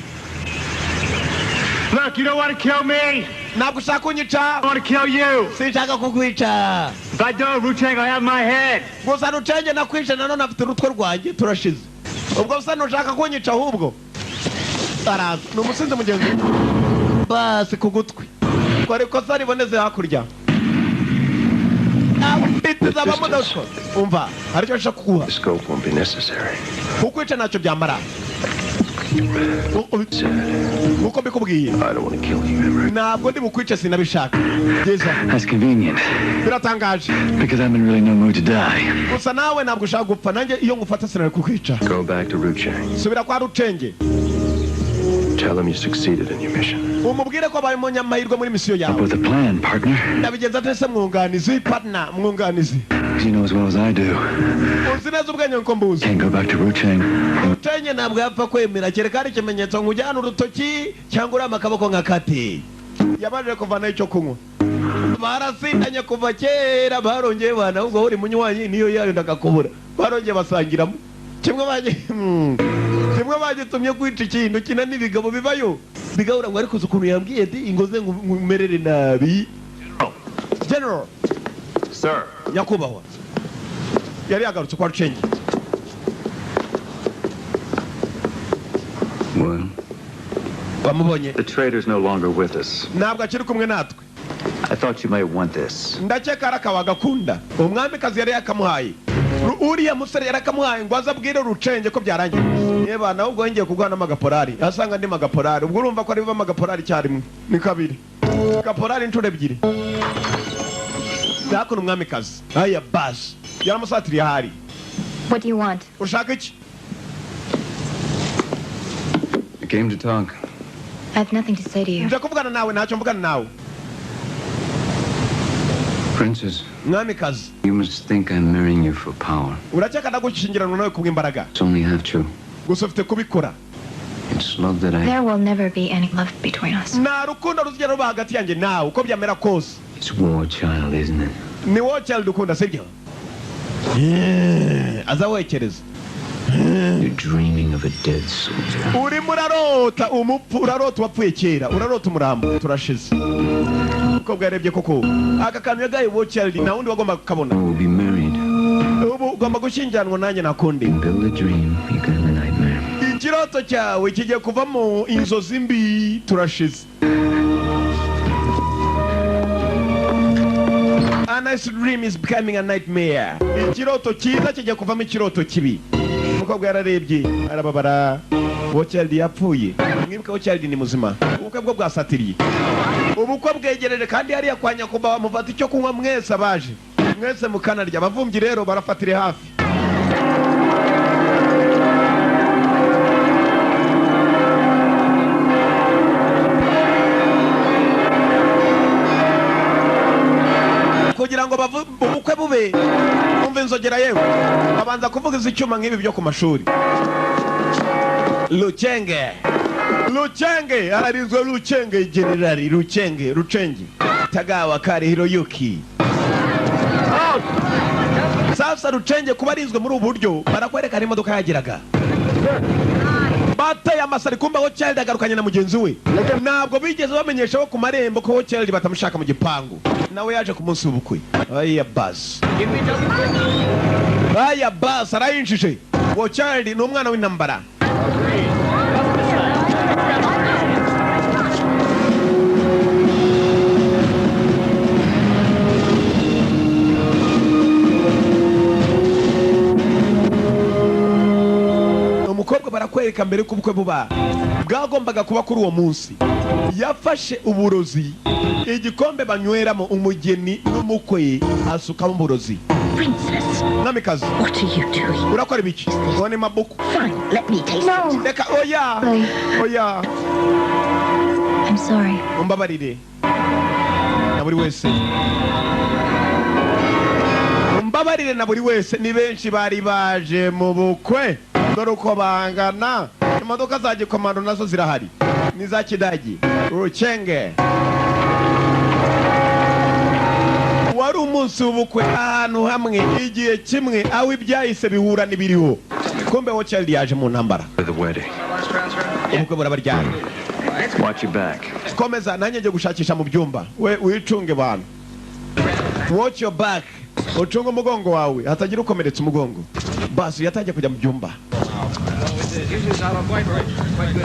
Look, you don't want to kill me. Nagushaka kunyica. I want to kill you. Sinshaka kukwica. If I don't, Ruchenge, I have my head. Gusa Ruchenge nakwica nanone afite urutwe rwanjye turashize. Ubwo busa nushaka kunyica ahubwo. Araza numusinze mugenzi. Basi kugutwi. Kwari kosa riboneze hakurya. Umva haricyo nshaka kuguha. The scope won't be necessary. Kukwica ntacyo byamara. Uko mbikubwiye. I don't want to kill you, Emery. Ntabwo ndi bukwice sinabishaka. That's convenient. Biratangaje. Because I'm in really no mood to die. Gusa nawe ntabwo ushaka gupfa nanjye iyo ngufata sinari kukwica. Go back to Ruchenge. Subira kwa Ruchenge. Tell him you succeeded in your mission. Umubwire ko abaye umunyamahirwe muri misiyo yawe. Up with a plan, partner. Nabigenza tese mwunganizi partner mwunganizi. You know as well as I do. Uzi neza ubwenge nko mbuzi. Can't go back to Ruchenge. Ruchenge ntabwo yapfa kwemera kereka ari ikimenyetso nkujyana urutoki cyangwa uri amakaboko nka kati. Yabaje kuvana icyo kunywa. Barasindanye kuva kera barongeye bana ubwo uri munywanyi niyo yayo ndakakubura. Barongeye basangiramo. Kimwe bagitumye kwica ikintu kina n'ibigabo bibayo. Bigahura ngo ariko ukuntu yambwiye ati ingoze ngumerere nabi. General. Sir. Nyakubahwa. Yari yagarutse kwa Ruchenge. Well, Bamubonye. The trader's no longer with us. Ntabwo akiri kumwe natwe. I thought you might want this. Ndakeka arakawagakunda. Umwamikazi yari yakamuhaye. Uriya musore yarakamuhaye ngo azabwire Ruchenge ko byarangiye. Yeba nawe ubwo ngiye kugwana n'amagaporari. Asanga ndi magaporari. Ubwo urumva ko ari biva magaporari cyarimwe. Ni kabiri. Gaporari inshuro ebyiri. Ndakuna umwamikazi. Aya bas. Yaramusatiriye hari. What do you want? Ushaka iki? I came to talk. I have nothing to say to you. Nje kuvugana nawe ntacyo mvugana nawe. Princess, Mwamikazi. you must think I'm marrying you for power. Uracheka ndagushyingirana nawe kubw'imbaraga. It's only half true. gusa ufite kubikora. It's love that I... There will never be any love between us. Nta rukundo ruzigera ruba hagati yanjye nawe uko byamera kose. It's war child, isn't it? Ni war child ukunda sibyo? Aza wekereza. You're dreaming of a dead soldier. Urimo urarota umupfu, urarota wapfuye kera, urarota umurambo turashize. Uko bwarebye koko aka kantu yagaye war child na wundi wagomba kukabona. We'll be married. Ubu ugomba gushinjanwa nanjye nakundi. Build a dream, you can have a nightmare. Ikiroto cyawe kigiye kuvamo inzozi mbi turashize. A nice dream is becoming a nightmare. Ikiroto cyiza kigiye kuvamo ikiroto kibi. Umukobwa yararebye arababara. Wochild yapfuye. Mwibuka Wochild ni muzima. Ubukwe bwo bwasatiriye. Ubukwe bwegereje kandi hariya kwa Nyakuba mufata icyo kunywa mwese abaje. Mwese mukanarya abavumbi rero barafatire hafi. Kugira ngo ubukwe bube umve inzogera yewe abanza kuvugiza icyuma nk'ibi byo ku mashuri. Lucenge ararinzwe Lucenge generali Lucenge Tagawa Kari Hiroyuki. Sasa Lucenge kuba arinzwe muri ubu buryo barakwereka hari imodoka yagiraga. Bateye amasari kumba Wochild agarukanye na mugenzi we. Ntabwo bigeze bamenyesha wo ku marembo ko Wochild batamushaka mu gipangu. Nawe yaje ku munsi w'ubukwe. Aya bus arayinjije. Wochild ni umwana w'intambara. Umukobwa barakwereka mbere ko ubukwe buba bwagombaga kuba kuri uwo munsi. Yafashe uburozi igikombe banyweramo umugeni n'umukwe asukamo uburozi. Princess, Namikazi, what are you doing? urakora ibiki? Ngone mabuku. Fine, let me taste it. Reka oya. Oya. I'm sorry. Umbabarire. Na buri wese. Umbabarire na buri wese ni benshi bari baje mu bukwe. Dore uko bangana. Imodoka za gikomando nazo zirahari. Ni za kidagi. Rucenge. Wari umunsi w'ubukwe ahantu hamwe igihe kimwe aho ibyahise bihura n'ibiriho. Kumbe Wochild yaje mu ntambara. For the wedding. Ubukwe burabaryana. Watch your back. Komeza nanjye ngiye gushakisha mu byumba. We wicunge bantu. Watch your back. Ucunga umugongo wawe hatagira ukomeretsa umugongo. Basi yatangiye kujya mu byumba.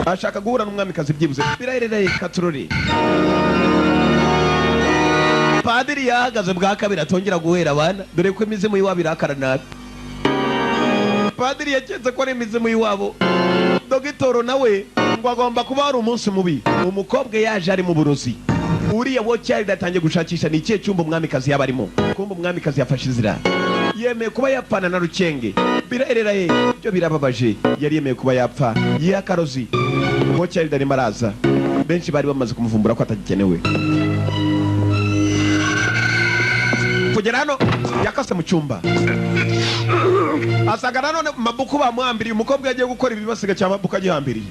Ashaka guhura n'umwamikazi byibuze. Birayirere katurori. Padiri yahagaze bwa kabiri atongera guhera abana dore ko imizimu y'iwabo irakara nabi. Padiri yakenze ko ari imizimu y'iwabo. Dogitoro nawe ngo agomba kuba ari umunsi mubi. Umukobwa yaje ari mu burozi. Uriya Wochild atangiye gushakisha ni ikihe cyumba umwamikazi yaba arimo. Kumba umwamikazi yafashe inzira. Yemeye kuba yapfana na Rucenge. Birerera ye byo birababaje. Yari yemeye kuba yapfa. Yakarozi. Wochild arimo araza. Benshi bari bamaze kumuvumbura ko atagikenewe. Kugera hano yakase mu cyumba. Asanga none mabuku bamwambiriye umukobwa yagiye gukora ibibasiga cya mabuku agihambiriye.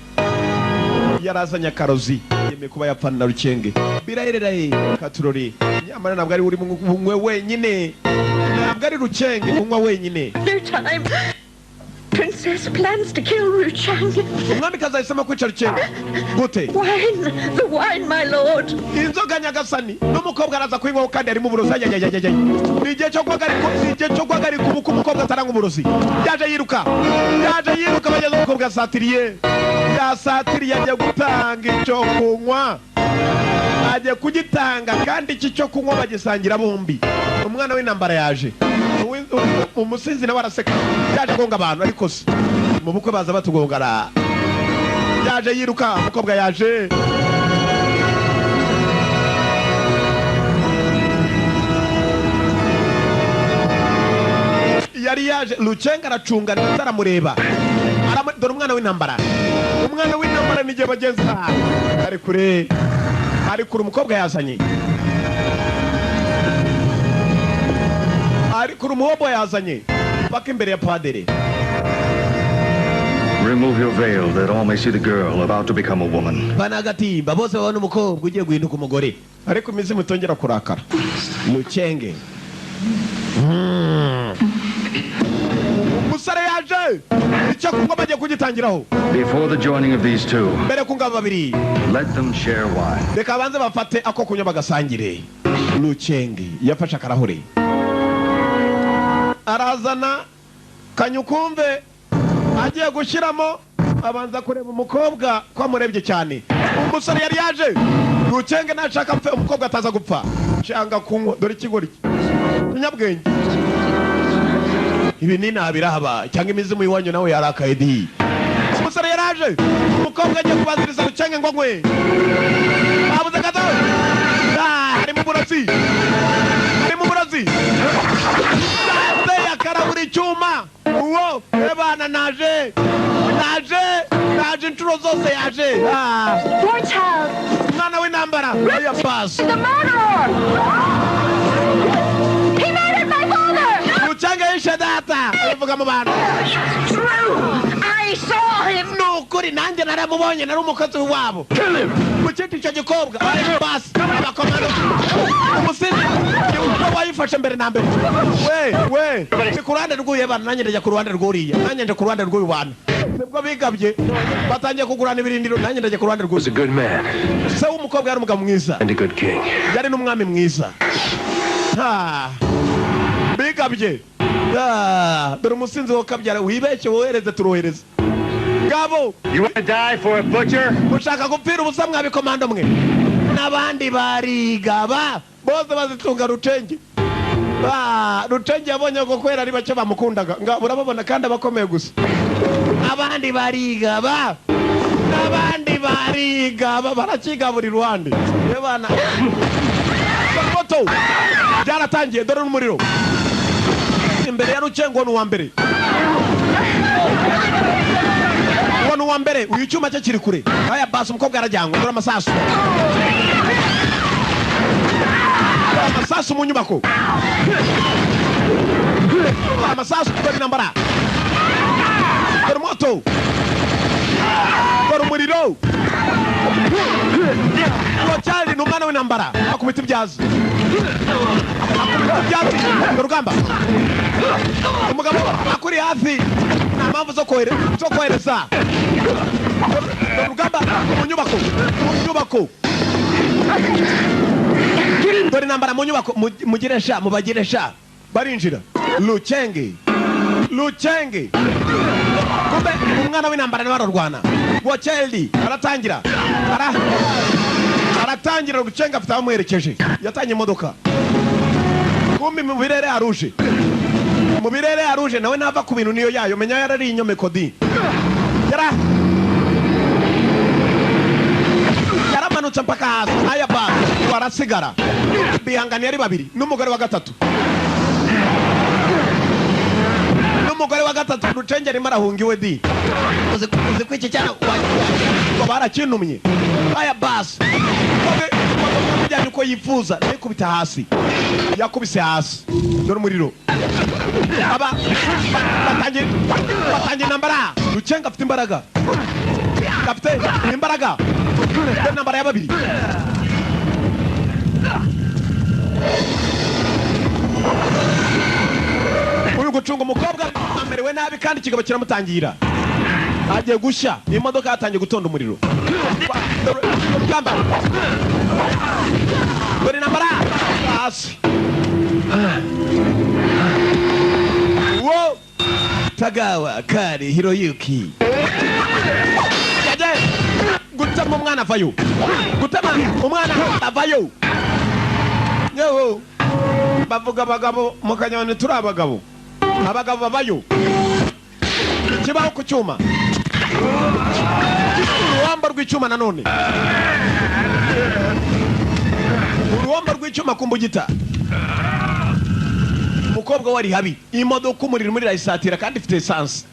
Yarazanye akarozi yemeye kuba yapfana na Rucenge. Birahirera ye katurori nyamara ntabwo ari uri mwe wenyine. Ntabwo ari Rucenge unywa wenyine. No time. Princess plans to kill Ruchang. Umwamikazi ahisemo kwica Rucenge. Gute? Wine, the wine, my lord. Inzoga nyagasani n'umukobwa araza kuyinywaho kandi ari mu burozi. Ni igihe cyo guhagarika ubukwe umukobwa ataranga uburozi. Yaje yiruka bageze umukobwa yasatiriye. Ajya gutanga icyo kunywa. Ajya kugitanga kandi iki cyo kunywa bagisangira bombi. Umwana w'intambara yaje. Umusinzi nawe araseka. Yaje agonga abantu ariko se mu bukwe baza batugongara. Yaje yiruka umukobwa yaje. Yari yaje Rucenge aracunga ndetse aramureba. Dore umwana w'intambara. Umwana w'intambara ni igihe bageze ari kure umukobwa yazanye. Ari kure umuhobo yazanye paka imbere ya padiri. Remove your veil that all may see the girl about to become a woman. Banagatimba bose babona umukobwa ugiye guhinduka umugore ariko imizimu itongera kurakara. Lucenge. Umusare yaje. Icyo kunywa bagiye kugitangiraho. Before the joining of these two, Mbere kunga babiri. let them share wine. Reka banze bafate ako kunywa bagasangire. Lucenge yafashe akarahure. Arazana kanyukumve agiye gushyiramo abanza kureba umukobwa ko amurebye cyane. Umusore yari yaje. Lucenge nashaka mfe umukobwa ataza gupfa. Shanga kunywa dore ikigori. Nyabwenge. Ibi ni nabirahaba cyangwa imizimu iwanyu nawe yarakaye di. Umusore yaraje. Umukobwa agiye kubaziriza Lucenge ngo nkwe. Babuze gato. Harimo burazi. Harimo burazi. Karaburi cyuma. Uwo ebana naje inshuro zose yaje. Poor child. Mwana w'intambara ya pass. The murderer. He murdered my father. Lucenge yishe data. Avuga mu bantu. True. I saw him. Nukuri nanjye naramubonye nari umukozi wabo. Mukiti icyo gikobwa pass abakomando. Umusinzi wayifashe mbere na mbere. We si kurande rwuye bana nanjye ndajya ku ruhande rwuriya. Nanjye nje ku ruhande rw'uyu bana. Nibwo bigabye batangiye kugurana ibirindiro nanjye ndajya ku ruhande rw'uyu. Was a good man. Se w'umukobwa yari umugabo mwiza. And a good king. Yari n'umwami mwiza. Bigabye. Dore umusinzi wo kabyara wibeshye wohereze turohereze. Gabo, You want to die for a butcher? mushaka gupfira ubusa mwabikomando mwe. N'abandi barigaba bose bazitunga Lucenge. Lucenge yabonye ko kwera ari bake bamukundaga. Urababona kandi abakomeye gusa. Abandi barigaba. N'abandi barigaba barakigaburira uruhande. Yebana. Foto. Byaratangiye dore n'umuriro. Imbere ya Lucenge n'uwa mbere. Uwa mbere uyu cyuma cye kiri kure. Aya basi umukobwa arajyangwa dore amasasu. Amasasu mu nyubako. Amasasu dore intambara. Dore moto. Dore umuriro. Cyari n'umwana w'intambara akubita ibyazi. Dore urugamba. Umugabo akuri hafi. Nta mpamvu zo kohereza. Dore urugamba mu nyubako. Dore intambara mu nyubako mubagiresha barinjira. Lucenge. Kumbe umwana w'intambara nawe ararwana. Wacheldi aratangira. Lucenge afite abamuherekeje. Yatanye imodoka. Kumbe mu birere aruje nawe nava ku bintu niyo yayo menya yarari inyomeko di. Yaramanutse mpaka hasi. Aya basi warasigara. Bihangani ari babiri n'umugore wa gatatu. Lucenge arimo arahungiwe di. Uzi kwiki cyane barakinumye. Aya basi bijyanye uko yifuza yakubita hasi. Yakubise hasi. Dore umuriro. Batangiye intambara. Lucenge afite imbaraga. Dore intambara ya babiri. Uyu gucunga umukobwa amerewe nabi kandi ikigabo kiramutangira. Agiye gushya. Imodoka yatangiye gutonda umuriro. Urugamba. Dore intambara. Hasi. Wo. Tagawa Kari Hiroyuki. Gutama umwana avayo. Yo. Bavuga abagabo mu kanyoni turi abagabo. Abagabo babayo. Kibaho ku cyuma. Uruhamba rw'icyuma nanone. Uruhamba rw'icyuma kumbugita. Umukobwa wari habi. Imodoka umuriro muri rayisatira kandi ifite essence.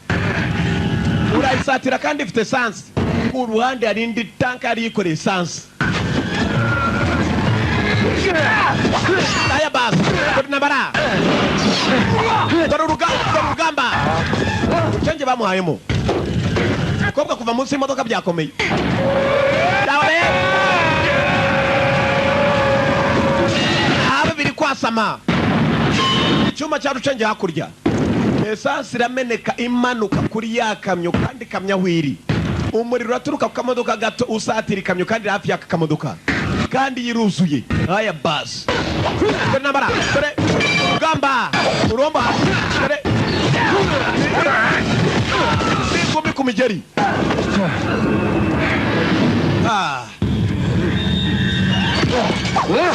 Urayisatira kandi ifite essence. Ku ruhande hari indi tanka yari yikoreye essence. Aya basi. Dore intambara. Dore urugamba. Lucenge bamuhayemo. umukobwa kuva munsi y'imodoka byakomeye dawe habe biri kwasama icyuma cya rucenge hakurya esansi irameneka imanuka kuri ya kamyo kandi kamyo aho iri umuriro uraturuka ku kamodoka gato usatira ikamyo kandi hafi y'aka kamodoka kandi yiruzuye aya basi dore nambara dore gamba uromba dore singumi ku migeri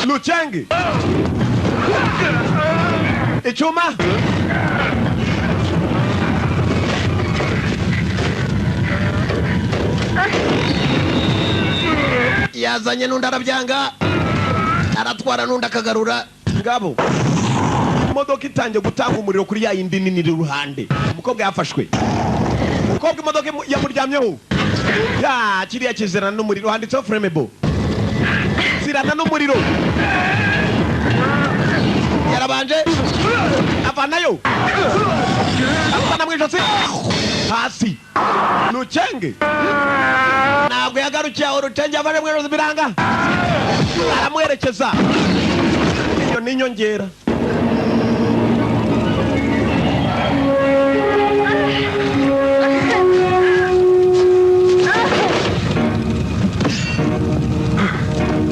Lucenge icyuma yazanye n'undi arabyanga aratwara n'undi akagarura ngabo imodoka itangiye gutanga umuriro kuri ya yindi nini iri ruhande umukobwa yafashwe umukobwa imodoka yamuryamyeho kiriya kizirana n'umuriro handitseho flammable zirana n'umuriro yarabanje avanayo avana mu ijosi hasi Lucenge ntabwo yagarukiye aho Lucenge avanye mu ijosi biranga aramwerekeza iyo ni inyongera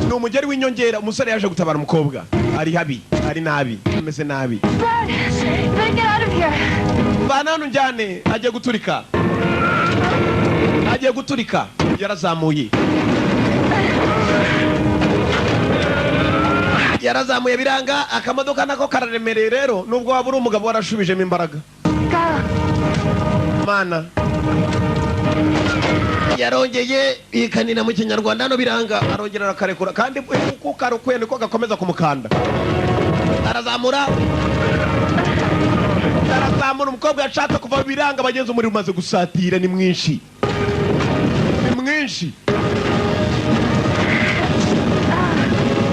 ni umugeri w'inyongera umusore yaje gutabara umukobwa ari habi ari nabi ameze nabi bana hano njyane agiye guturika yarazamuye biranga akamodoka nako kararemereye rero nubwo waba uri umugabo warashubijemo imbaraga mana yarongeye ikanina mu kinyarwanda hano biranga arongera arakarekura kandi uko karukuye niko gakomeza kumukanda arazamura umukobwa yashatse kuva biranga bagenzi umuriro umaze gusatira ni mwinshi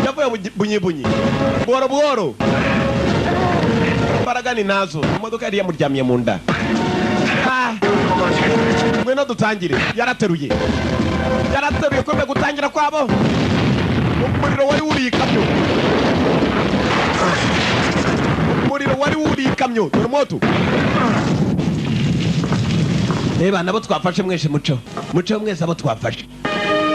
yavuye bunyibunyi buhoro imbaraga ni nazo imodoka yari yamuryamiye mu nda ngwino dutangire yarateruye kumbe gutangira kwabo umuriro wari wuriye ikamyo dore moto reba nabo twafashe mwese muco mwese abo twafashe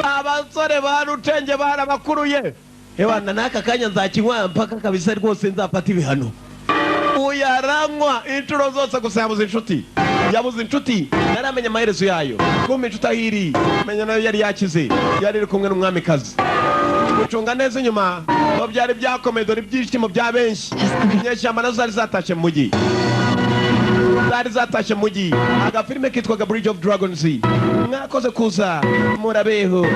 abasore ba Lucenge barabakuruye ebana n'aka kanya nzakinywa mpaka kabisa rwose nzafata ibihano uyaranywa inshuro zose gusa yabuze inshuti naramenye amaherezo yayo kumbe inshuti ahiri menya nayo yari yakize yari iri kumwe n'umwamikazi gucunga neza inyuma ngo byari byakomeye dore ibyishimo bya benshi inyeshyamba nazo zari zatashye mu mujyi agafilime kitwaga Bridge of Dragons mwakoze kuza murabeho